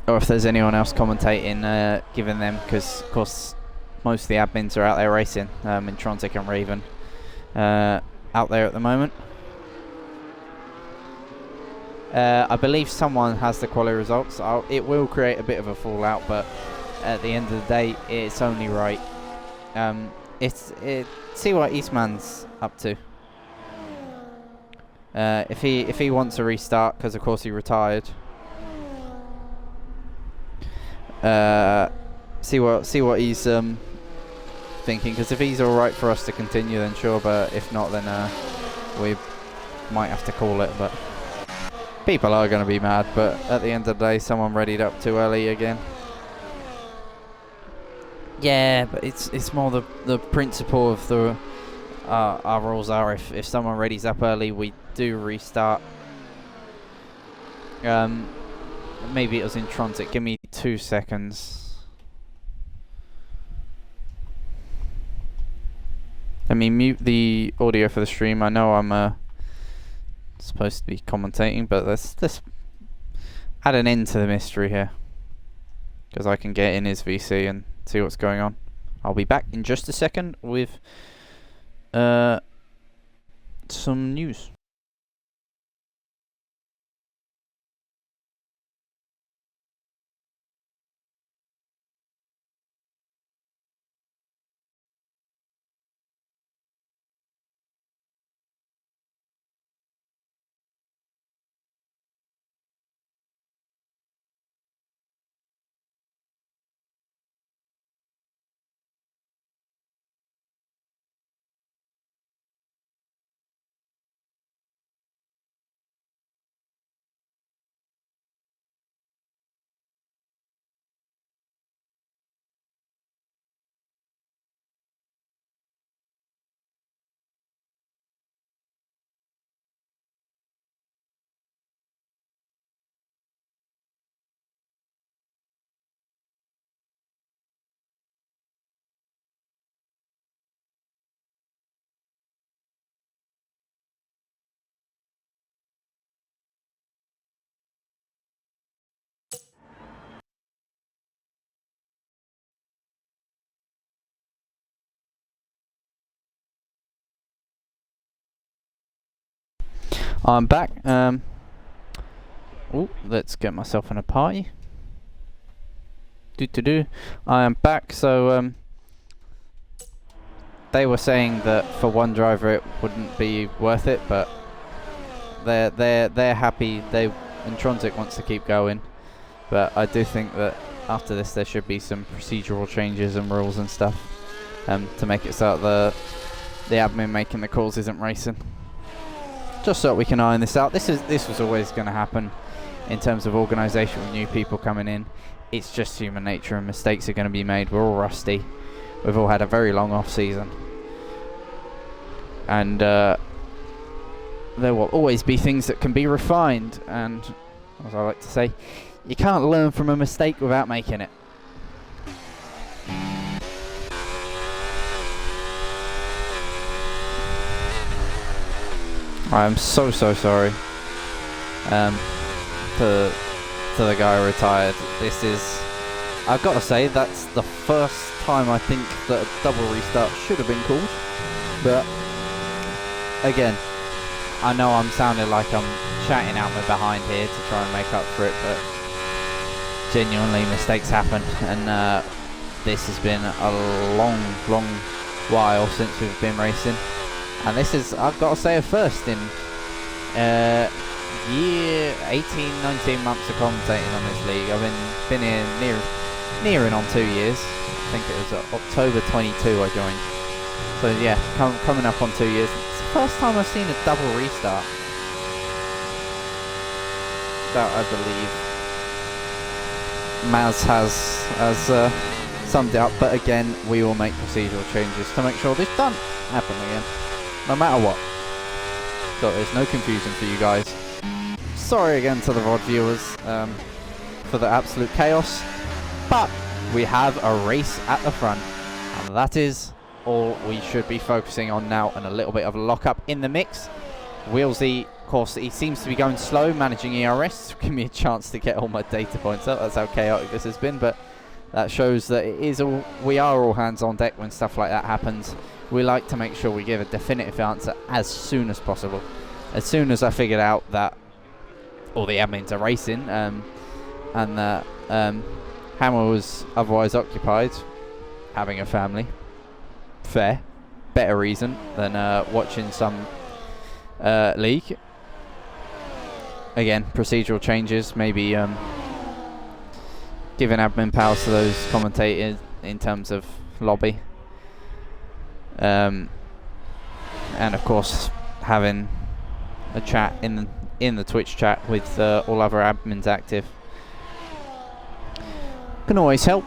Or if there's anyone else commentating, giving them, because of course most of the admins are out there racing, in Trontic and Raven out there at the moment. I believe someone has the quali results. It will create a bit of a fallout, but at the end of the day, it's only right. See what Eastman's up to. If he wants a restart, because of course he retired. See what he's thinking. Because if he's all right for us to continue, then sure. But if not, then we might have to call it. But people are going to be mad, but at the end of the day, someone readied up too early again. Yeah, but it's more the principle of the our rules are if someone readies up early, we do restart. Maybe it was in Trontic. Give me 2 seconds. Let me mute the audio for the stream. I know I'm supposed to be commentating, but let's add an end to the mystery here, because I can get in his VC and see what's going on. I'll be back in just a second with some news. I'm back. Let's get myself in a party. I am back. So they were saying that for one driver it wouldn't be worth it, but they're happy. Intronsic wants to keep going, but I do think that after this there should be some procedural changes and rules and stuff to make it so that the admin making the calls isn't racing. Just so that we can iron this out. This was always going to happen in terms of organisation with new people coming in. It's just human nature and mistakes are going to be made. We're all rusty. We've all had a very long off season. And there will always be things that can be refined. And as I like to say, you can't learn from a mistake without making it. I am so sorry to the guy who retired. This is, I've got to say, that's the first time I think that a double restart should have been called. But again, I know I'm sounding like I'm chatting out my behind here to try and make up for it, but genuinely mistakes happen, and this has been a long while since we've been racing. And this is, I've got to say, a first in year 18-19 months of commentating on this league. I've been here nearing on 2 years. I think it was October 22 I joined. So yeah, coming up on 2 years. It's the first time I've seen a double restart. That I believe Maz has summed it up. But again, we will make procedural changes to make sure this doesn't happen again. No matter what. So there's no confusion for you guys. Sorry again to the VOD viewers for the absolute chaos. But we have a race at the front. And that is all we should be focusing on now. And a little bit of lock-up in the mix. Wheelsy, of course, he seems to be going slow, managing ERS. Give me a chance to get all my data points up. That's how chaotic this has been. But that shows that we are all hands on deck when stuff like that happens. We like to make sure we give a definitive answer as soon as possible. As soon as I figured out that all the admins are racing and that Hammer was otherwise occupied, having a family, fair, better reason than watching some league. Again, procedural changes, maybe giving admin powers to those commentators in terms of lobby. And of course having a chat in the Twitch chat with all other admins active can always help.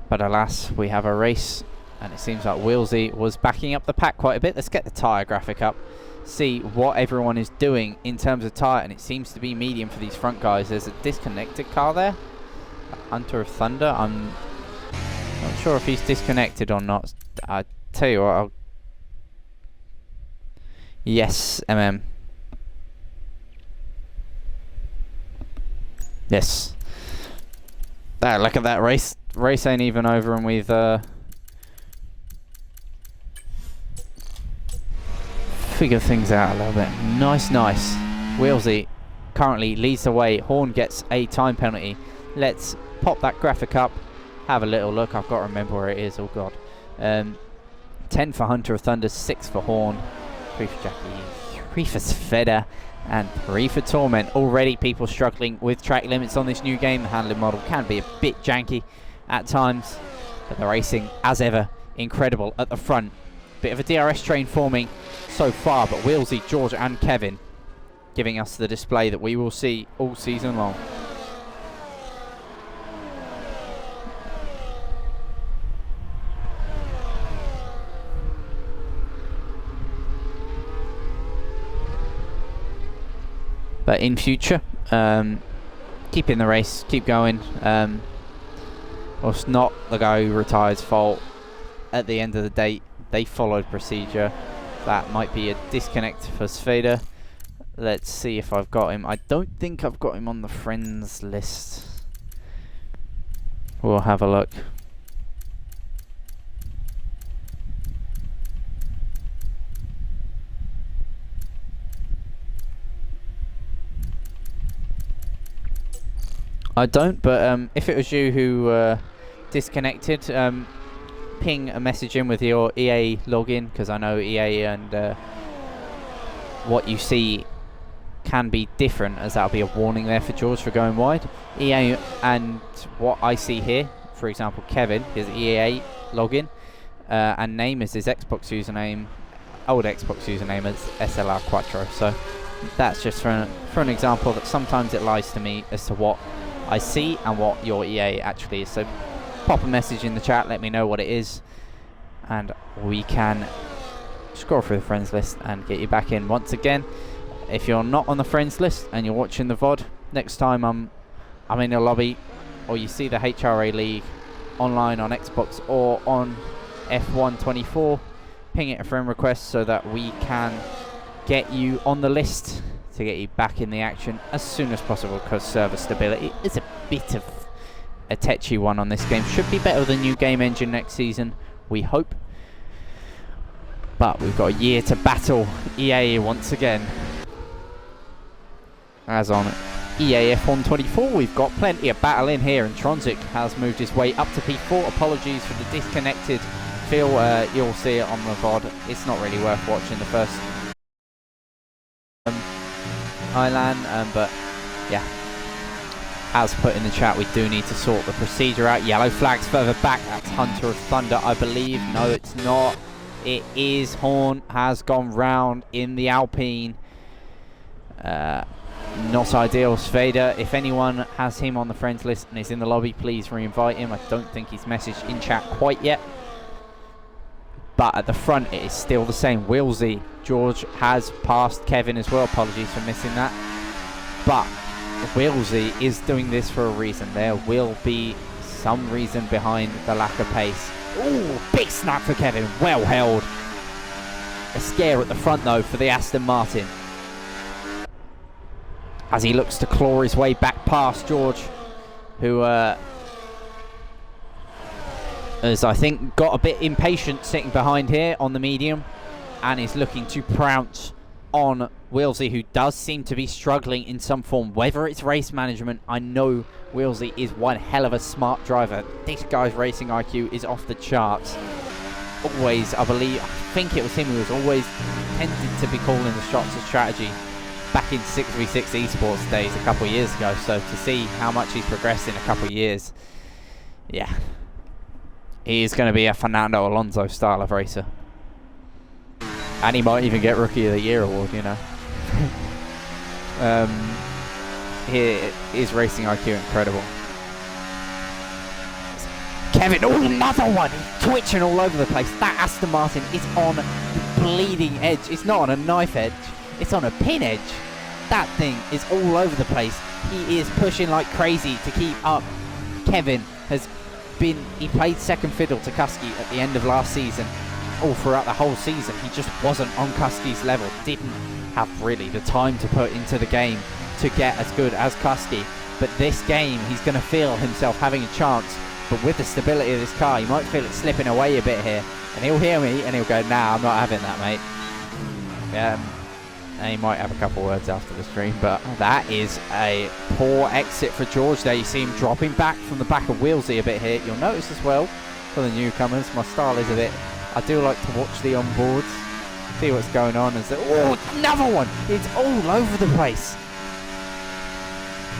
But alas, we have a race, and it seems like Wheelsy was backing up the pack quite a bit. Let's get the tyre graphic up, see what everyone is doing in terms of tyre, and it seems to be medium for these front guys. There's a disconnected car there, Hunter of Thunder. I'm not sure if he's disconnected or not. I tell you what, yes, yes. Look at that race. Race ain't even over, and we've figured things out a little bit. Nice. Wheelsy currently leads the way. Horn gets a time penalty. Let's pop that graphic up. Have a little look. I've got to remember where it is. Oh god. 10 for Hunter of Thunder, 6 for Horn, 3 for Jackie, 3 for Sveda, and 3 for Torment. Already people struggling with track limits on this new game. The handling model can be a bit janky at times, but the racing, as ever, incredible at the front. Bit of a DRS train forming so far, but Wheelsy, George and Kevin giving us the display that we will see all season long. But in future, keep in the race, keep going. Well, it's not the guy who retired's fault. At the end of the day, they followed procedure. That might be a disconnect for Sveda. Let's see if I've got him. I don't think I've got him on the friends list. We'll have a look. I don't, but if it was you who disconnected, ping a message in with your EA login, because I know EA and what you see can be different, as that'll be a warning there for George for going wide. EA and what I see here, for example, Kevin, his EA login and name is his Xbox username, old Xbox username is SLR Quattro. So that's just for an example that sometimes it lies to me as to what I see and what your EA actually is. So pop a message in the chat, let me know what it is, and we can scroll through the friends list and get you back in. Once again, if you're not on the friends list and you're watching the VOD, next time I'm in the lobby, or you see the HRA League online on Xbox or on F124, ping it a friend request so that we can get you on the list to get you back in the action as soon as possible, because server stability is a bit of a tetchy one on this game. Should be better than new game engine next season, we hope, but we've got a year to battle EA once again. As on EA F124, we've got plenty of battle in here, and Tronzik has moved his way up to P4. Apologies for the disconnected feel, you'll see it on the VOD. It's not really worth watching the first Highland, but yeah, as put in the chat, we do need to sort the procedure out. Yellow flags further back, that's Hunter of Thunder, I believe. No, it's not. It is. Horn has gone round in the Alpine. Not ideal. Sveda, if anyone has him on the friends list and is in the lobby, please re-invite him. I don't think he's messaged in chat quite yet. But at the front, it is still the same. Wilsey, George has passed Kevin as well. Apologies for missing that. But Wilsey is doing this for a reason. There will be some reason behind the lack of pace. Ooh, big snap for Kevin. Well held. A scare at the front, though, for the Aston Martin, as he looks to claw his way back past George, who has, I think, got a bit impatient sitting behind here on the medium, and is looking to pounce on Wilsey, who does seem to be struggling in some form. Whether it's race management, I know Wilsey is one hell of a smart driver. This guy's racing IQ is off the charts. Always, I think it was him who was always tended to be calling the shots of strategy back in 6v6 esports days a couple of years ago. So to see how much he's progressed in a couple of years, yeah, he is going to be a Fernando Alonso style of racer, and he might even get Rookie of the Year award, you know. His racing IQ incredible. Kevin, oh, another one, twitching all over the place. That Aston Martin is on the bleeding edge. It's not on a knife edge, it's on a pin edge. That thing is all over the place. He is pushing like crazy to keep up. Kevin he played second fiddle to Kuski at the end of last season. All throughout the whole season, he just wasn't on Kuski's level. Didn't have really the time to put into the game to get as good as Kuski. But this game, he's going to feel himself having a chance. But with the stability of this car, he might feel it slipping away a bit here. And he'll hear me and he'll go, nah, I'm not having that, mate. And he might have a couple words after the stream, but that is a poor exit for George there. You see him dropping back from the back of Wilsey a bit here. You'll notice as well, for the newcomers, my style is a bit, I do like to watch the onboards, see what's going on, and say, oh, another one! It's all over the place.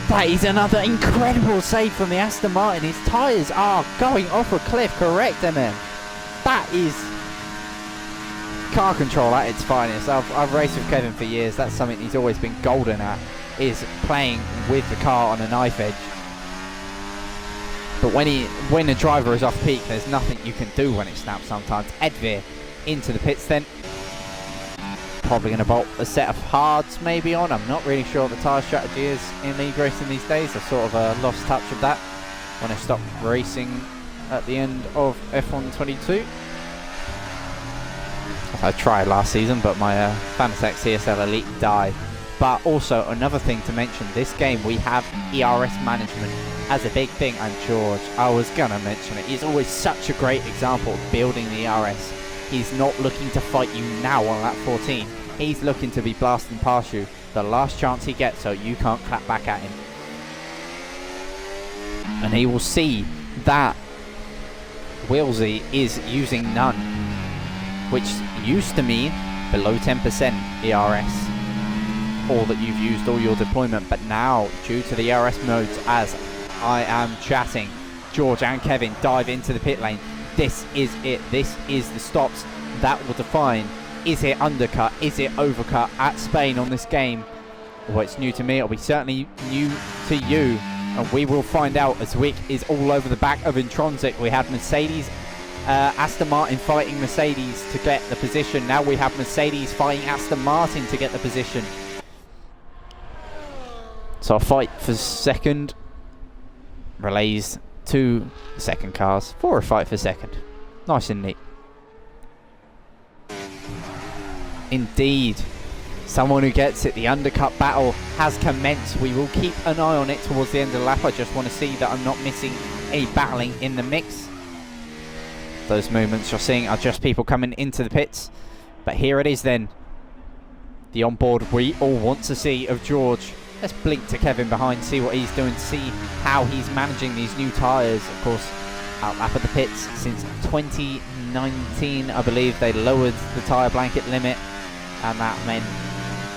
That is another incredible save from the Aston Martin. His tyres are going off a cliff, correct, MM? That is car control at its finest. I've raced with Kevin for years. That's something he's always been golden at, is playing with the car on a knife edge. But when the driver is off peak, there's nothing you can do when it snaps sometimes. Edvir into the pits then. Probably going to bolt a set of hards maybe on. I'm not really sure what the tyre strategy is in league racing these days. I've sort of lost touch of that when I stopped racing at the end of F122. I tried last season, but my Fanatec CSL Elite died. But also, another thing to mention, this game we have ERS management as a big thing, and George, I was going to mention it, he's always such a great example of building the ERS. He's not looking to fight you now on lap 14. He's looking to be blasting past you the last chance he gets so you can't clap back at him. And he will see that Wilsey is using none, which used to mean below 10% ERS, or that you've used all your deployment. But now, due to the ERS modes, as I am chatting, George and Kevin dive into the pit lane. This is it. This is the stops that will define, is it undercut, is it overcut at Spain on this game? Well, it's new to me, it'll be certainly new to you, and we will find out as Wick is all over the back of Intronsic. We had Mercedes, Aston Martin fighting Mercedes to get the position. Now we have Mercedes fighting Aston Martin to get the position. So a fight for second relays to the second cars for a fight for second. Nice and neat. Indeed, someone who gets it. The undercut battle has commenced. We will keep an eye on it towards the end of the lap. I just want to see that I'm not missing any battling in the mix. Those movements you're seeing are just people coming into the pits. But here it is then. The onboard we all want to see of George. Let's blink to Kevin behind, see what he's doing, see how he's managing these new tyres. Of course, out lap of the pits since 2019, I believe they lowered the tyre blanket limit, and that meant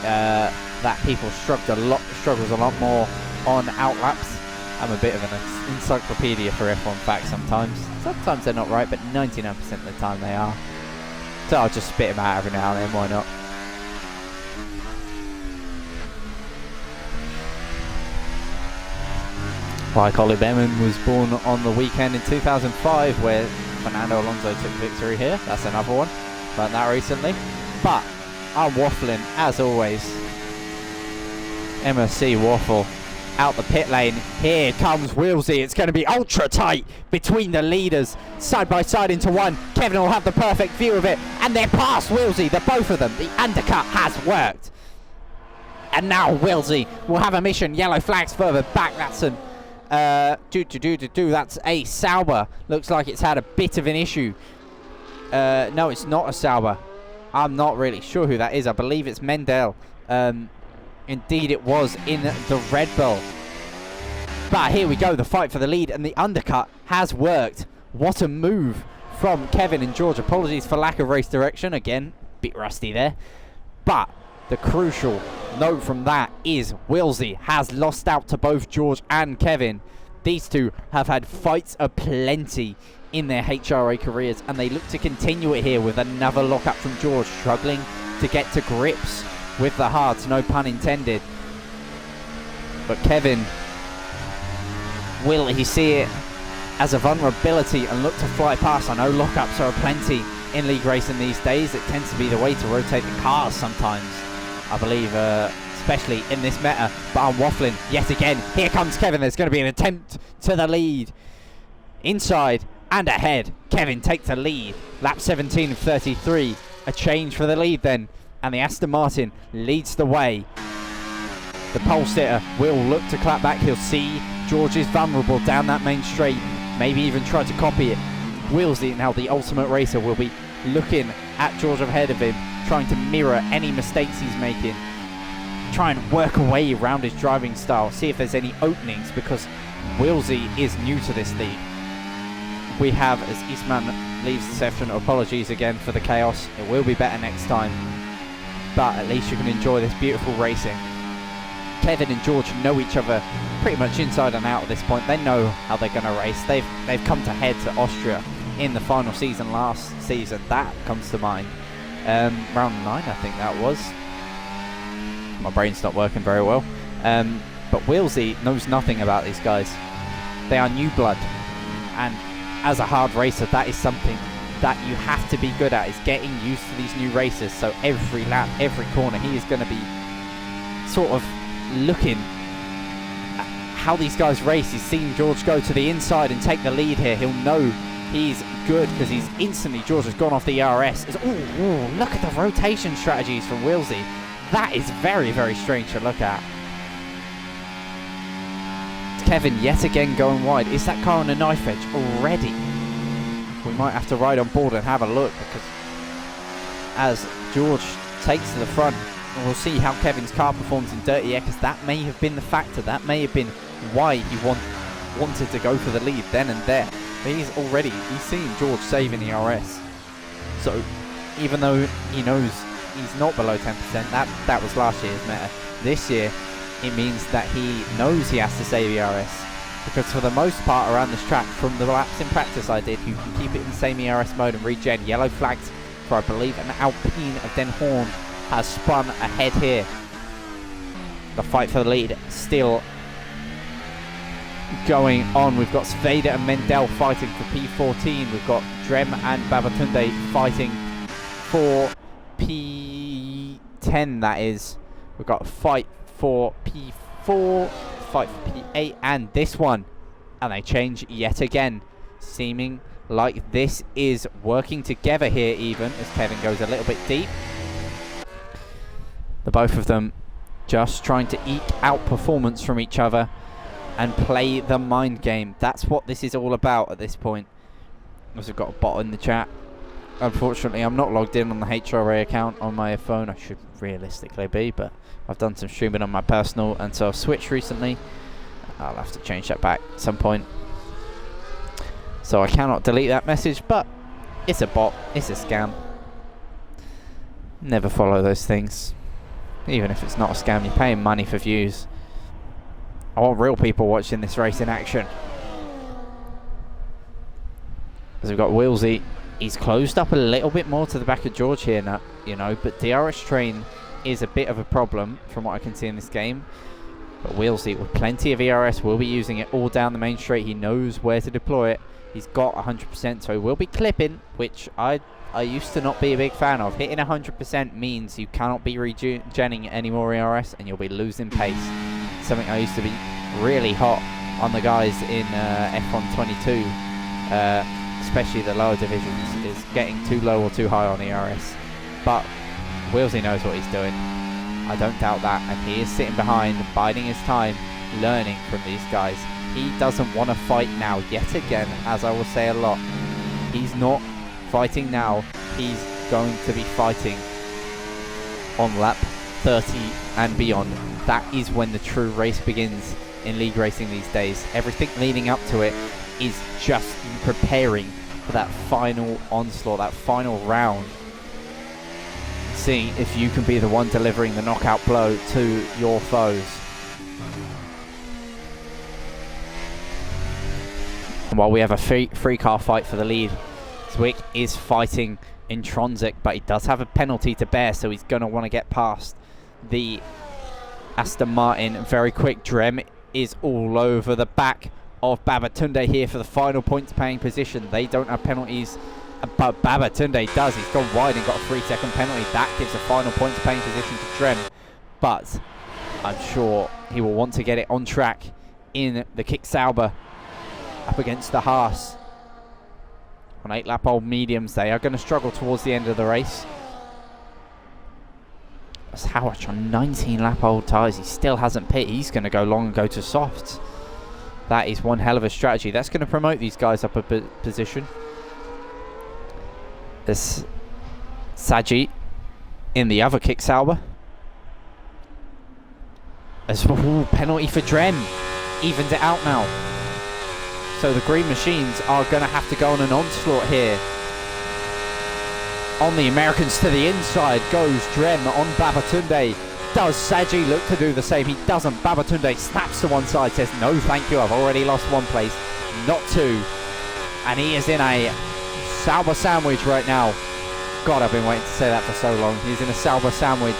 that people struggled a lot more on out laps. I'm a bit of an encyclopedia for F1 facts sometimes. Sometimes they're not right, but 99% of the time they are. So I'll just spit them out every now and then, why not? Like Ollie Behrman was born on the weekend in 2005, where Fernando Alonso took victory here. That's another one. Learned that recently. But I'm waffling, as always. MSC waffle out the pit lane. Here comes Wilsey. It's going to be ultra tight between the leaders. Side by side into one. Kevin will have the perfect view of it. And they're past Wilsey, the both of them. The undercut has worked. And now Wilsey will have a mission. Yellow flags further back. That's an that's a Sauber. Looks like it's had a bit of an issue. No, it's not a Sauber. I'm not really sure who that is. I believe it's Mendel. Indeed it was in the Red Bull. But here we go, the fight for the lead, and the undercut has worked. What a move from Kevin and George. Apologies for lack of race direction. Again, bit rusty there. But the crucial note from that is Wilsey has lost out to both George and Kevin. These two have had fights aplenty in their HRA careers, and they look to continue it here with another lockup from George, struggling to get to grips with the hards, no pun intended. But Kevin, will he see it as a vulnerability and look to fly past? I know lockups are aplenty in league racing these days. It tends to be the way to rotate the cars sometimes, I believe, especially in this meta. But I'm waffling yet again. Here comes Kevin. There's going to be an attempt to the lead. Inside and ahead. Kevin takes the lead. Lap 17 of 33. A change for the lead then. And the Aston Martin leads the way. The pole sitter will look to clap back. He'll see George is vulnerable down that main straight. Maybe even try to copy it. Wilsey, now the ultimate racer, will be looking at George ahead of him, trying to mirror any mistakes he's making. Try and work away around his driving style. See if there's any openings, because Wilsey is new to this league. We have, as Eastman leaves the session, apologies again for the chaos. It will be better next time. But at least you can enjoy this beautiful racing. Kevin and George know each other pretty much inside and out at this point. They know how they're going to race. They've come to head to Austria in the final season last season. That comes to mind. Round 9, I think that was. My brain's not working very well. But Wilsey knows nothing about these guys. They are new blood. And as a hard racer, that is something that you have to be good at, is getting used to these new racers. So every lap, every corner, he is going to be sort of looking at how these guys race. He's seen George go to the inside and take the lead here. He'll know he's good because he's instantly, George has gone off the ERS. Ooh, look at the rotation strategies from Wilsey. That is very, very strange to look at. Kevin yet again going wide. Is that car on a knife edge already? We might have to ride on board and have a look, because as George takes to the front, we'll see how Kevin's car performs in Dirty Air, because that may have been the factor. That may have been why he wanted to go for the lead then and there. But he's seen George saving the RS. So even though he knows he's not below 10%, that was last year's meta. This year, it means that he knows he has to save the RS. Because for the most part around this track, from the laps in practice I did, you can keep it in the same ERS mode and regen. Yellow flags for, I believe, an Alpine of Den Horn has spun ahead here. The fight for the lead still going on. We've got Sveda and Mendel fighting for P14. We've got Drem and Babatunde fighting for P10, that is. We've got a fight for P4, fight for P8, and this one. And they change yet again, seeming like this is working together here even, as Kevin goes a little bit deep. The both of them just trying to eke out performance from each other and play the mind game. That's what this is all about at this point. Also got a bot in the chat. Unfortunately, I'm not logged in on the HRA account on my phone. I should realistically be, but I've done some streaming on my personal, and so I've switched recently. I'll have to change that back at some point. So I cannot delete that message, but it's a bot. It's a scam. Never follow those things. Even if it's not a scam, you're paying money for views. I want real people watching this race in action. As we've got Wilsey, he's closed up a little bit more to the back of George here now, you know, but DRS train is a bit of a problem from what I can see in this game. But Wilsey, with plenty of ERS, will be using it all down the main straight. He knows where to deploy it. He's got 100%, so he will be clipping, which I used to not be a big fan of. Hitting 100% means you cannot be regenning any more ERS and you'll be losing pace. Something I used to be really hot on the guys in F1 22, especially the lower divisions, is getting too low or too high on ERS. But Wilsey knows what he's doing. I don't doubt that, and he is sitting behind, biding his time, learning from these guys. He doesn't want to fight now, yet again, as I will say a lot. He's not fighting now, he's going to be fighting on lap 30 and beyond. That is when the true race begins in league racing these days. Everything leading up to it is just preparing for that final onslaught, that final round. See if you can be the one delivering the knockout blow to your foes. And while we have a free car fight for the lead, Zwick is fighting Intronsic, but he does have a penalty to bear, so he's going to want to get past the Aston Martin very quick. Drem is all over the back of Babatunde here for the final points paying position. They don't have penalties, but Babatunde does. He's gone wide and got a 3-second penalty. That gives a final points paying position to Drem, but I'm sure he will want to get it on track in the Kick Sauber up against the Haas. On 8-lap-old mediums, they are going to struggle towards the end of the race. That's Howard on 19-lap-old tyres. He still hasn't pit. He's going to go long and go to softs. That is one hell of a strategy. That's going to promote these guys up a position. There's Saji in the other Kick Sauber. There's a penalty for Dren. Evens it out now. So the green machines are going to have to go on an onslaught here. On the Americans to the inside goes Drem on Babatunde. Does Saji look to do the same? He doesn't. Babatunde snaps to one side, says no thank you, I've already lost one place, not two. And he is in a Sauber sandwich right now. God, I've been waiting to say that for so long. He's in a Sauber sandwich.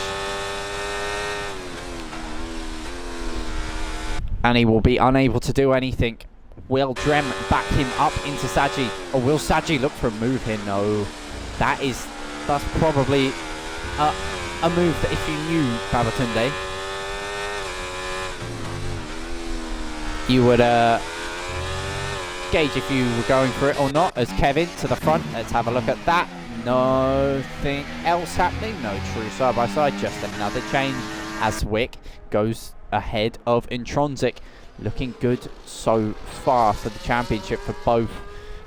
And he will be unable to do anything. Will Drem back him up into Saji? Or will Saji look for a move here? No. That's probably a move that if you knew Babatunde, you would gauge if you were going for it or not. As Kevin to the front, let's have a look at that. Nothing else happening. No true side-by-side, just another change as Zwick goes ahead of Intronsic. Looking good so far for the championship for both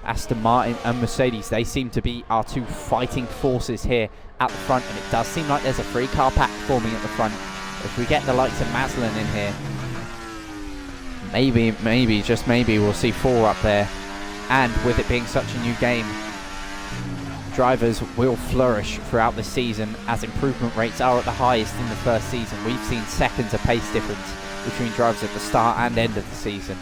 Aston Martin and Mercedes. They seem to be our two fighting forces here at the front, and it does seem like there's a free car pack forming at the front. If we get the likes of Maslin in here, maybe, just maybe, we'll see 4 up there. And with it being such a new game, drivers will flourish throughout the season as improvement rates are at the highest in the first season. We've seen seconds of pace difference between drivers at the start and end of the season.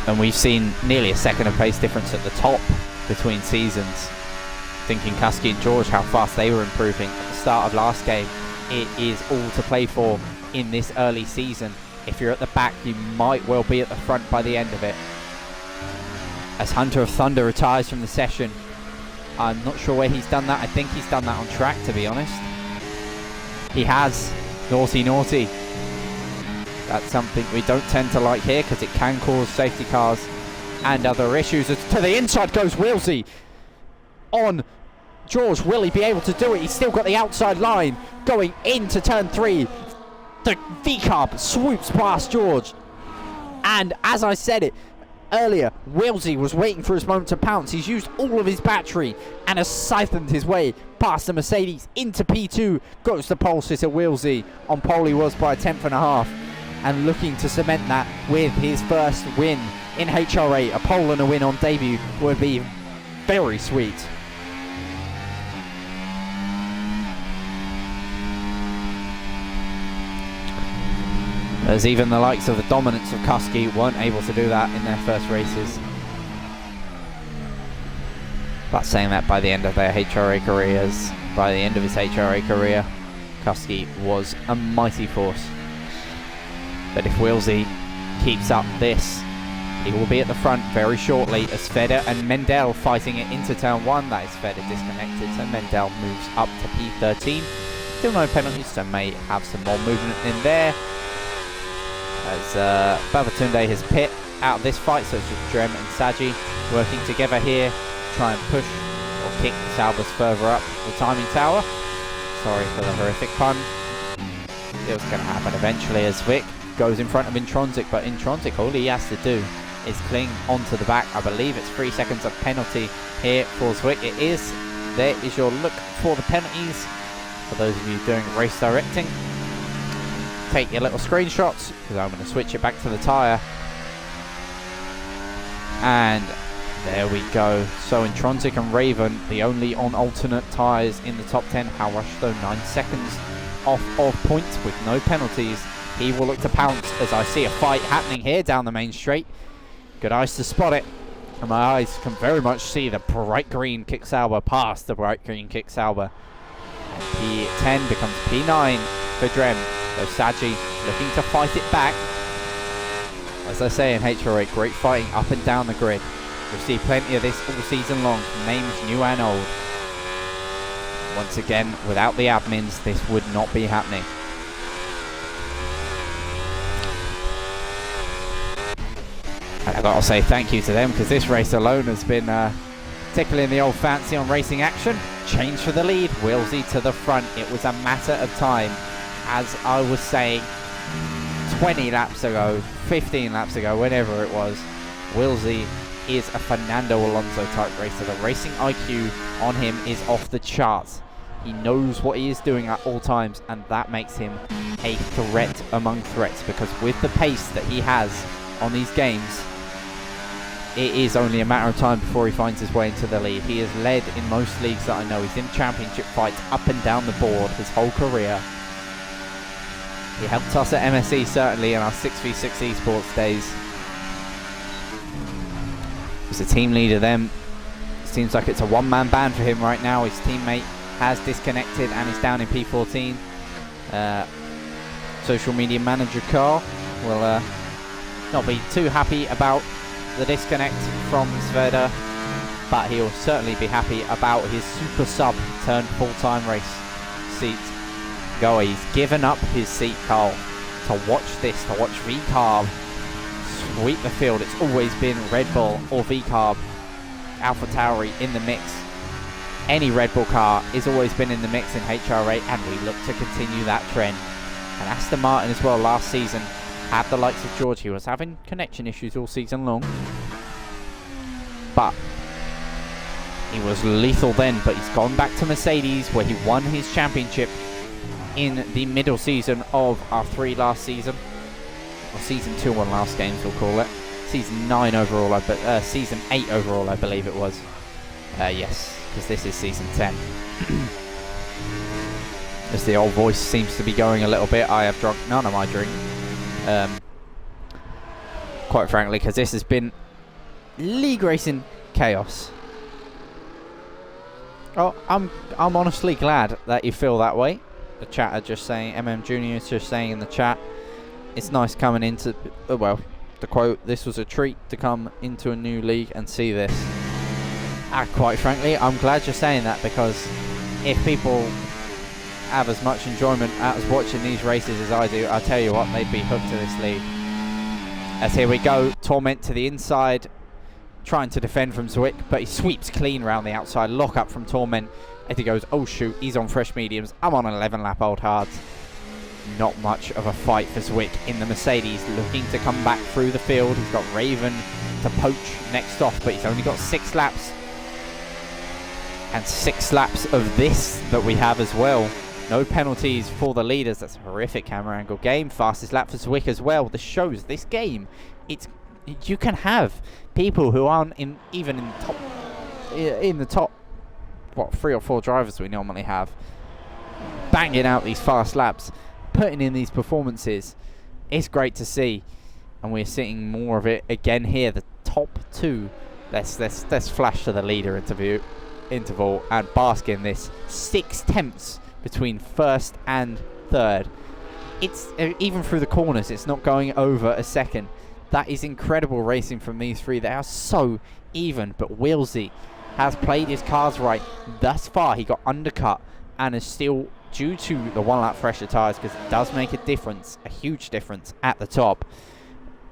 And we've seen nearly a second of pace difference at the top between seasons. Thinking Kusky and George, how fast they were improving at the start of last game. It is all to play for in this early season. If you're at the back, you might well be at the front by the end of it. As Hunter of Thunder retires from the session, I'm not sure where he's done that. I think he's done that on track, to be honest. He has. Naughty, naughty. That's something we don't tend to like here because it can cause safety cars and other issues. As to the inside goes Wilsey on George. Will he be able to do it? He's still got the outside line going into turn 3. The V-Carb swoops past George. And as I said it earlier, Wilsey was waiting for his moment to pounce. He's used all of his battery and has siphoned his way past the Mercedes into P2. Goes the pole sitter Wilsey. On pole he was by a 10.5. And looking to cement that with his first win in HRA. A pole and a win on debut would be very sweet. As even the likes of the dominance of Kusky weren't able to do that in their first races. But saying that, by the end of their HRA careers, by the end of his HRA career, Kusky was a mighty force. But if Wilsey keeps up this, he will be at the front very shortly as Feder and Mendel fighting it into turn 1. That is Feder disconnected, so Mendel moves up to P13. Still no penalties, so may have some more movement in there. As Babatunde has pit out of this fight, so it's just Drem and Saji working together here to try and push or kick Salvas further up the timing tower. Sorry for the horrific pun. It was going to happen eventually as Vic goes in front of Intronsic, but Intronsic, all he has to do is cling onto the back. I believe it's 3 seconds of penalty here for Zwick. It is. There is your look for the penalties. For those of you doing race directing, take your little screenshots because I'm going to switch it back to the tyre. And there we go. So Intronsic and Raven, the only on alternate tyres in the top 10. Howrush though 9 seconds off of points with no penalties. He will look to pounce as I see a fight happening here down the main straight. Good eyes to spot it. And my eyes can very much see the bright green Kick Sauber past the bright green Kick Sauber. And P10 becomes P9 for Drem. So Saji looking to fight it back. As I say in HRA, great fighting up and down the grid. We've seen plenty of this all season long, from names new and old. Once again, without the admins, this would not be happening. And I've got to say thank you to them, because this race alone has been tickling the old fancy on racing action. Change for the lead, Wilsey to the front. It was a matter of time. As I was saying 20 laps ago, 15 laps ago, whenever it was, Wilsey is a Fernando Alonso type racer. The racing IQ on him is off the charts. He knows what he is doing at all times, and that makes him a threat among threats, because with the pace that he has on these games, it is only a matter of time before he finds his way into the lead. He has led in most leagues that I know. He's in championship fights up and down the board his whole career. He helped us at MSE, certainly, in our 6v6 esports days. He's a team leader then. Seems like it's a one-man band for him right now. His teammate has disconnected and is down in P14. Social media manager Carl will not be too happy about the disconnect from Sveda, but he'll certainly be happy about his super sub turned full-time race seat. Go, he's given up his seat, Carl, to watch this, to watch V-Carb sweep the field. It's always been Red Bull or V-Carb, Alpha Tauri in the mix. Any Red Bull car has always been in the mix in HRA, and we look to continue that trend. And Aston Martin as well last season had the likes of George. He was having connection issues all season long, but he was lethal then. But he's gone back to Mercedes, where he won his championship in the middle season of our 3 last season. or Season 2 on last games, we'll call it. Season 9 overall, Season 8 overall, I believe it was. Yes, because this is Season 10. As the old voice seems to be going a little bit, I have drunk none of my drink. Quite frankly, because this has been league racing chaos. Oh, I'm honestly glad that you feel that way. The chat are just saying, Jr. is just saying in the chat, it's nice coming into, well, the quote, this was a treat to come into a new league and see this. Quite frankly, I'm glad you're saying that, because if people have as much enjoyment out as watching these races as I do, I'll tell you what, they'd be hooked to this league. As here we go, Torment to the inside, trying to defend from Zwick, but he sweeps clean around the outside. Lock up from Torment. Eddie goes, oh shoot, he's on fresh mediums. I'm on 11 lap old hards. Not much of a fight for Zwick in the Mercedes, looking to come back through the field. He's got Raven to poach next off, but he's only got 6 laps. And 6 laps of this that we have as well. No penalties for the leaders. That's a horrific camera angle. Game fastest lap for Zwick as well. This shows this game. You can have people who aren't even in the top what 3 or 4 drivers we normally have, banging out these fast laps, putting in these performances. It's great to see, and we're seeing more of it again here. The top 2. Let's flash to the leader interval and bask in this 6 tenths between first and third. It's even through the corners, it's not going over a second. That is incredible racing from these 3. They are so even, but Wilsey has played his cards right thus far. He got undercut and is still, due to the 1 lap fresher tyres, because it does make a difference, a huge difference at the top.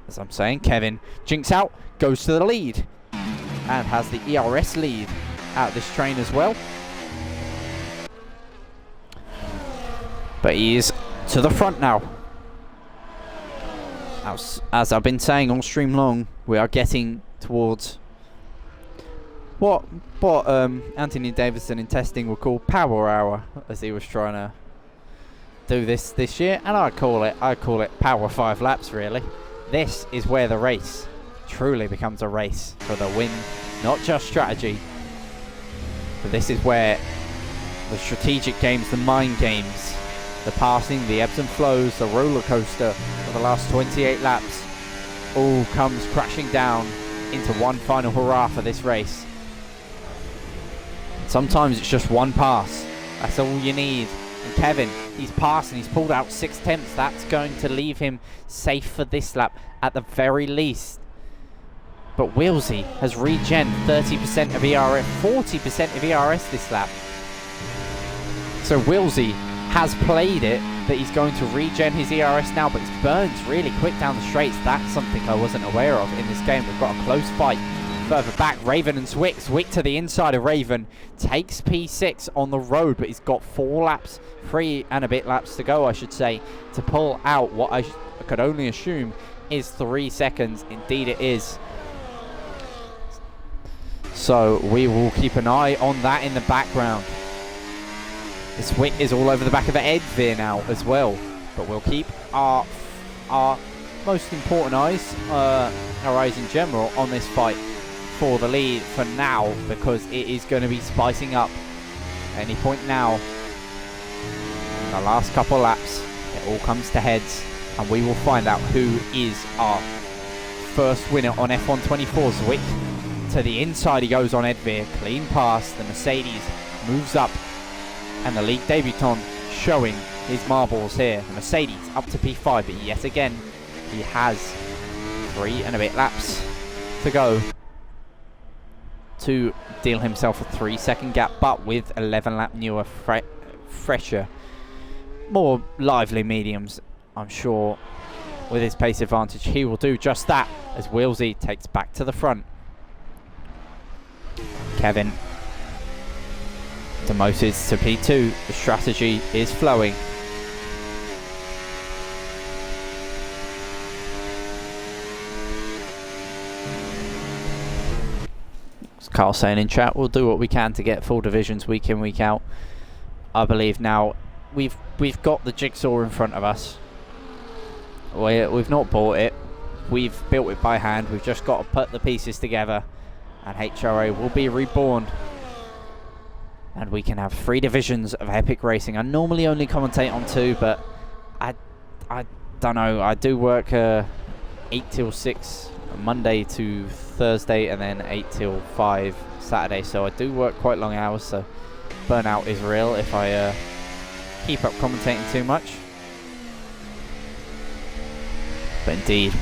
As I'm saying, Kevin jinks out, goes to the lead, and has the ERS lead out this train as well. But he is to the front now. As I've been saying all stream long, we are getting towards what Anthony Davidson in testing would call power hour, as he was trying to do this year, and I call it power 5 laps really. This is where the race truly becomes a race for the win, not just strategy, but this is where the strategic games, the mind games, the passing, the ebbs and flows, the roller coaster of the last 28 laps all comes crashing down into one final hurrah for this race. Sometimes it's just one pass, that's all you need. And Kevin, he's passed and he's pulled out 6 tenths. That's going to leave him safe for this lap at the very least. But Wilsey has regen 30% of ERS, 40% of ERS this lap. So Wilsey has played it that he's going to regen his ERS now, but it burns really quick down the straights. That's something I wasn't aware of in this game. We've got a close fight. Further back, Raven and Zwick. Zwick to the inside of Raven. Takes P6 on the road, but he's got 4 laps, 3 and a bit laps to go, I should say, to pull out what I could only assume is 3 seconds. Indeed it is. So we will keep an eye on that in the background. Zwick is all over the back of Edveer now as well, but we'll keep our most important eyes, our eyes in general, on this fight for the lead for now, because it is going to be spicing up any point now. In the last couple of laps, it all comes to heads, and we will find out who is our first winner on F1 24. Zwick to the inside, he goes on Edveer, clean pass. The Mercedes moves up, and the league debutant showing his marbles here. The Mercedes up to P5, but yet again he has 3 and a bit laps to go to deal himself a 3-second gap, but with 11 lap newer, fresher, more lively mediums. I'm sure with his pace advantage he will do just that, as Wilsey takes back to the front. Kevin demoted to P2. The strategy is flowing. As Carl saying in chat, we'll do what we can to get full divisions week in, week out. I believe now we've got the jigsaw in front of us. We've not bought it. We've built it by hand. We've just got to put the pieces together, and HRA will be reborn. And we can have 3 divisions of epic racing. I normally only commentate on 2, but I don't know. I do work 8 till 6 Monday to Thursday, and then 8 till 5 Saturday. So I do work quite long hours. So burnout is real if I keep up commentating too much. But indeed,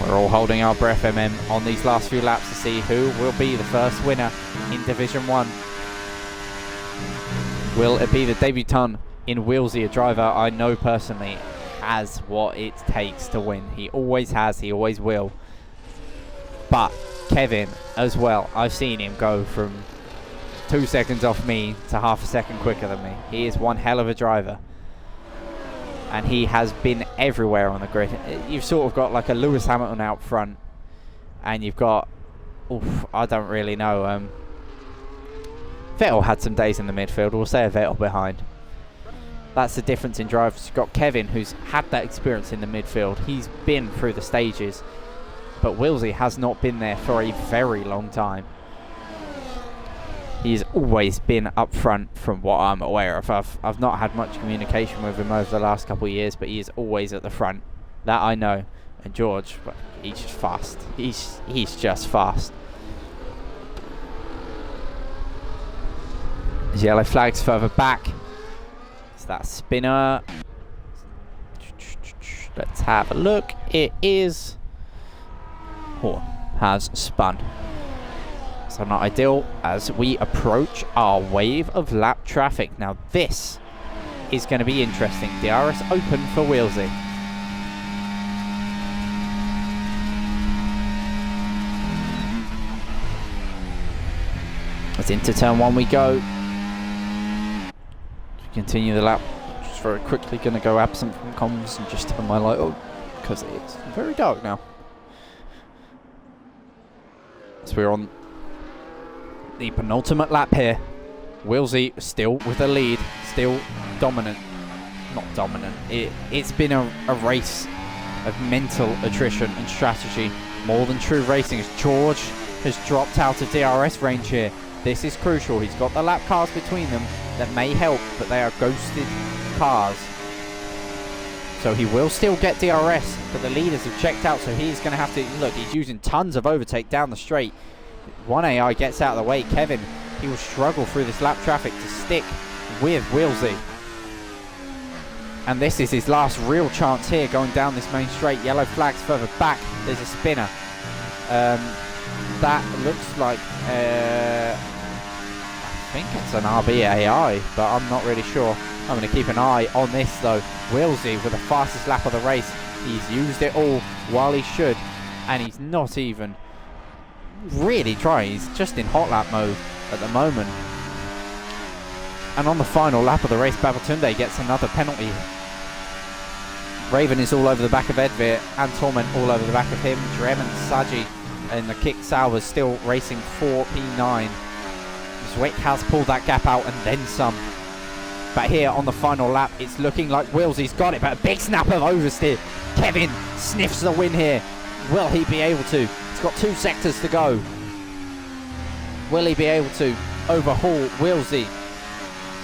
we're all holding our breath, on these last few laps to see who will be the first winner in Division 1. Will it be the debutant in Willsey, a driver I know personally has what it takes to win. He always has, he always will. But Kevin as well, I've seen him go from 2 seconds off me to half a second quicker than me. He is one hell of a driver. And he has been everywhere on the grid. You've sort of got like a Lewis Hamilton out front, and you've got, I don't really know. Vettel had some days in the midfield. We'll say a Vettel behind. That's the difference in drivers. You've got Kevin, who's had that experience in the midfield. He's been through the stages, but Willsey has not been there for a very long time. He's always been up front from what I'm aware of. I've not had much communication with him over the last couple of years, but he is always at the front. That I know. And George, well, he's just fast. He's just fast. His yellow flag's further back. It's that spinner. Let's have a look. It is... Horn has spun. So not ideal as we approach our wave of lap traffic. Now this is going to be interesting. DRS open for Willsey. As into turn 1 we go. Continue the lap. Just very quickly going to go absent from comms and just turn my light on because it's very dark now. So we're on the penultimate lap here. Willsey still with the lead, still dominant. Not dominant. It's been a race of mental attrition and strategy more than true racing, as George has dropped out of DRS range here. This is crucial. He's got the lap cars between them that may help, but they are ghosted cars. So he will still get DRS, but the leaders have checked out, so he's going to have to... Look, he's using tons of overtake down the straight. One AI gets out of the way. Kevin, he will struggle through this lap traffic to stick with Willsey. And this is his last real chance here, going down this main straight. Yellow flag's further back. There's a spinner. That looks like... I think it's an RB AI, but I'm not really sure. I'm going to keep an eye on this though. Willsey with the fastest lap of the race. He's used it all while he should, and he's not even really trying. He's just in hot lap mode at the moment. And on the final lap of the race, Babatunde gets another penalty. Raven is all over the back of Edvir, and Torment all over the back of him. Drem and Saji in the kick Sauers still racing for P9. Zwick has pulled that gap out and then some. But here on the final lap, it's looking like Willsey's got it, but a big snap of oversteer. Kevin sniffs the win here. Will he be able to? He's got 2 sectors to go. Will he be able to overhaul Willsey?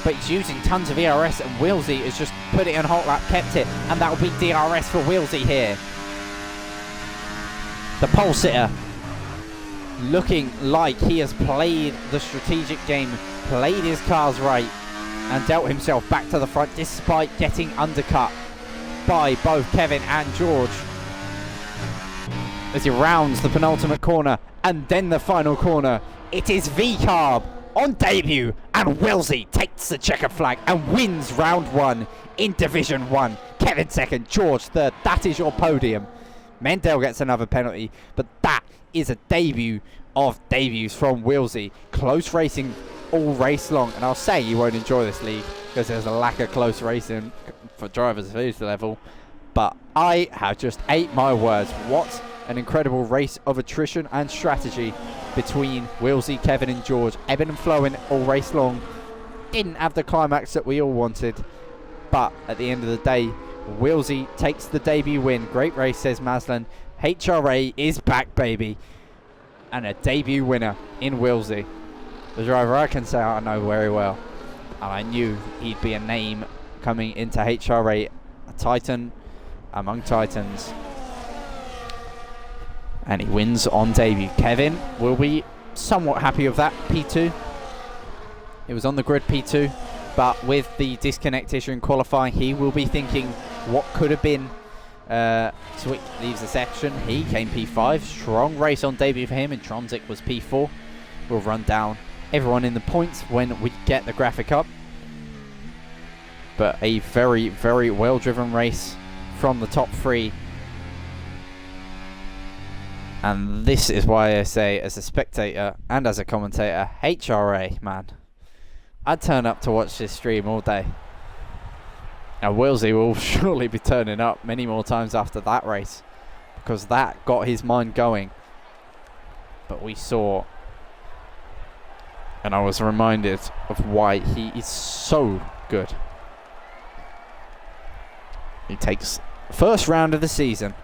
But he's using tons of ERS, and Willsey has just put it in hot lap, kept it, and that will be DRS for Willsey here. The pole sitter looking like he has played the strategic game, played his cars right, and dealt himself back to the front despite getting undercut by both Kevin and George. As he rounds the penultimate corner and then the final corner, it is V-Carb on debut, and Willsey takes the checkered flag and wins round 1 in Division 1. Kevin second, George third. That is your podium. Mendel gets another penalty, but that is a debut of debuts from Willsey. Close racing all race long, and I'll say you won't enjoy this league because there's a lack of close racing for drivers of his level, but I have just ate my words. What an incredible race of attrition and strategy between Willsey, Kevin and George. Ebbing and flowing all race long. Didn't have the climax that we all wanted, but at the end of the day, Wilsey takes the debut win. Great race, says Maslan. HRA is back, baby. And a debut winner in Wilsey. The driver I can say I know very well. And I knew he'd be a name coming into HRA. A titan among titans. And he wins on debut. Kevin will be somewhat happy with that. P2. It was on the grid P2. But with the disconnect issue in qualifying, he will be thinking what could have been. Zwick leaves the section. He came P5. Strong race on debut for him. And Tronzik was P4. We'll run down everyone in the points when we get the graphic up. But a very, very well-driven race from the top three. And this is why I say, as a spectator and as a commentator, HRA, man. I'd turn up to watch this stream all day. And Wilsey will surely be turning up many more times after that race, because that got his mind going. But we saw, and I was reminded of why he is so good. He takes first round of the season.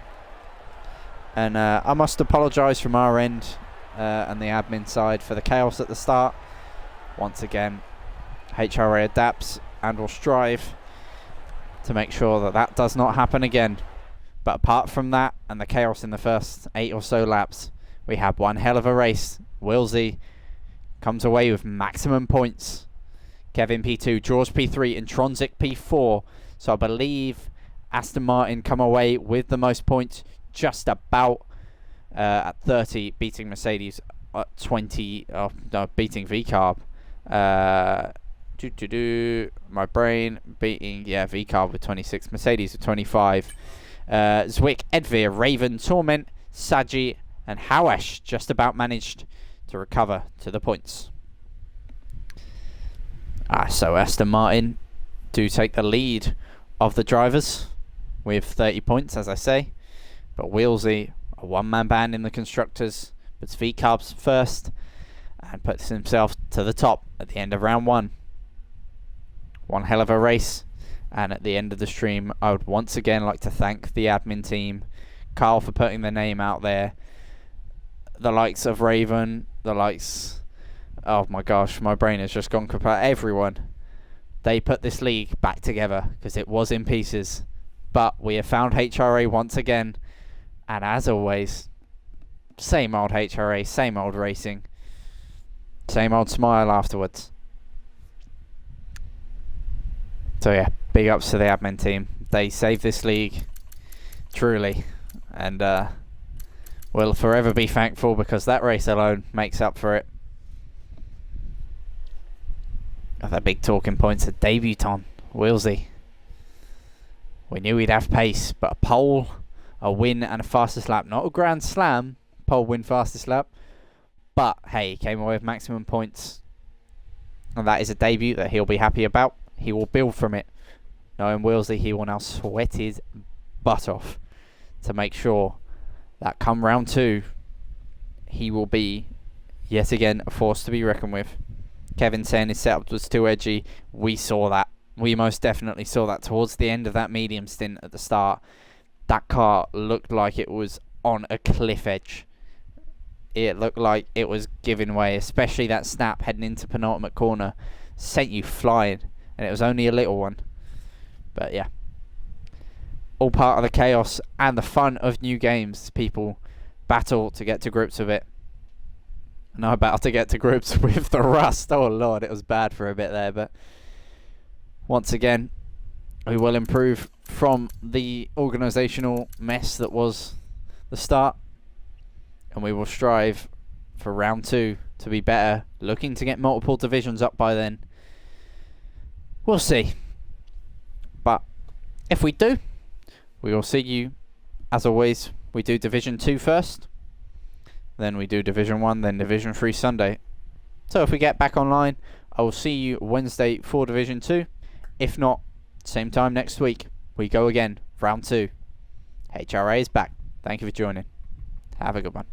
And I must apologise from our end and the admin side for the chaos at the start. Once again, HRA adapts and will strive to make sure that that does not happen again. But apart from that and the chaos in the first 8 or so laps, we had one hell of a race. Wilsey comes away with maximum points. Kevin P2, George P3 and Tronzik P4. So I believe Aston Martin come away with the most points, just about at 30, beating Mercedes at 20, beating VCarb. My brain beating, VCarb with 26, Mercedes with 25. Zwick, Edvir, Raven, Torment, Saji and Hawash just about managed to recover to the points. So Aston Martin do take the lead of the drivers with 30 points, as I say. But Wilsey, a one-man band in the constructors, puts VCarbs first and puts himself to the top at the end of round 1. One hell of a race. And at the end of the stream, I would once again like to thank the admin team, Carl for putting their name out there, the likes of Raven, the likes, oh my gosh, my brain has just gone complete. Everyone, they put this league back together because it was in pieces. But we have found HRA once again. And as always, same old HRA, same old racing, same old smile afterwards. So yeah, big ups to the admin team. They saved this league, truly. And we'll forever be thankful because that race alone makes up for it. Got that big talking points, a debutant, Wilsey. We knew he'd have pace, but a pole, a win and a fastest lap. Not a grand slam, pole win fastest lap. But hey, he came away with maximum points. And that is a debut that he'll be happy about. He will build from it. Knowing Wilsey, he will now sweat his butt off to make sure that come round 2, he will be yet again a force to be reckoned with. Kevin saying his setup was too edgy. We saw that. We most definitely saw that towards the end of that medium stint at the start. That car looked like it was on a cliff edge. It looked like it was giving way, especially that snap heading into penultimate corner. Sent you flying, and it was only a little one. But yeah, all part of the chaos and the fun of new games. People battle to get to grips with it. And I'm about to get to grips with the rust. Oh lord, it was bad for a bit there, but once again, we will improve from the organisational mess that was the start. And we will strive for round 2 to be better. Looking to get multiple divisions up by then. We'll see. But if we do, we will see you. As always, we do Division 2 first. Then we do Division 1, then Division 3 Sunday. So if we get back online, I will see you Wednesday for Division 2. If not, same time next week, we go again, round 2. HRA is back. Thank you for joining. Have a good one.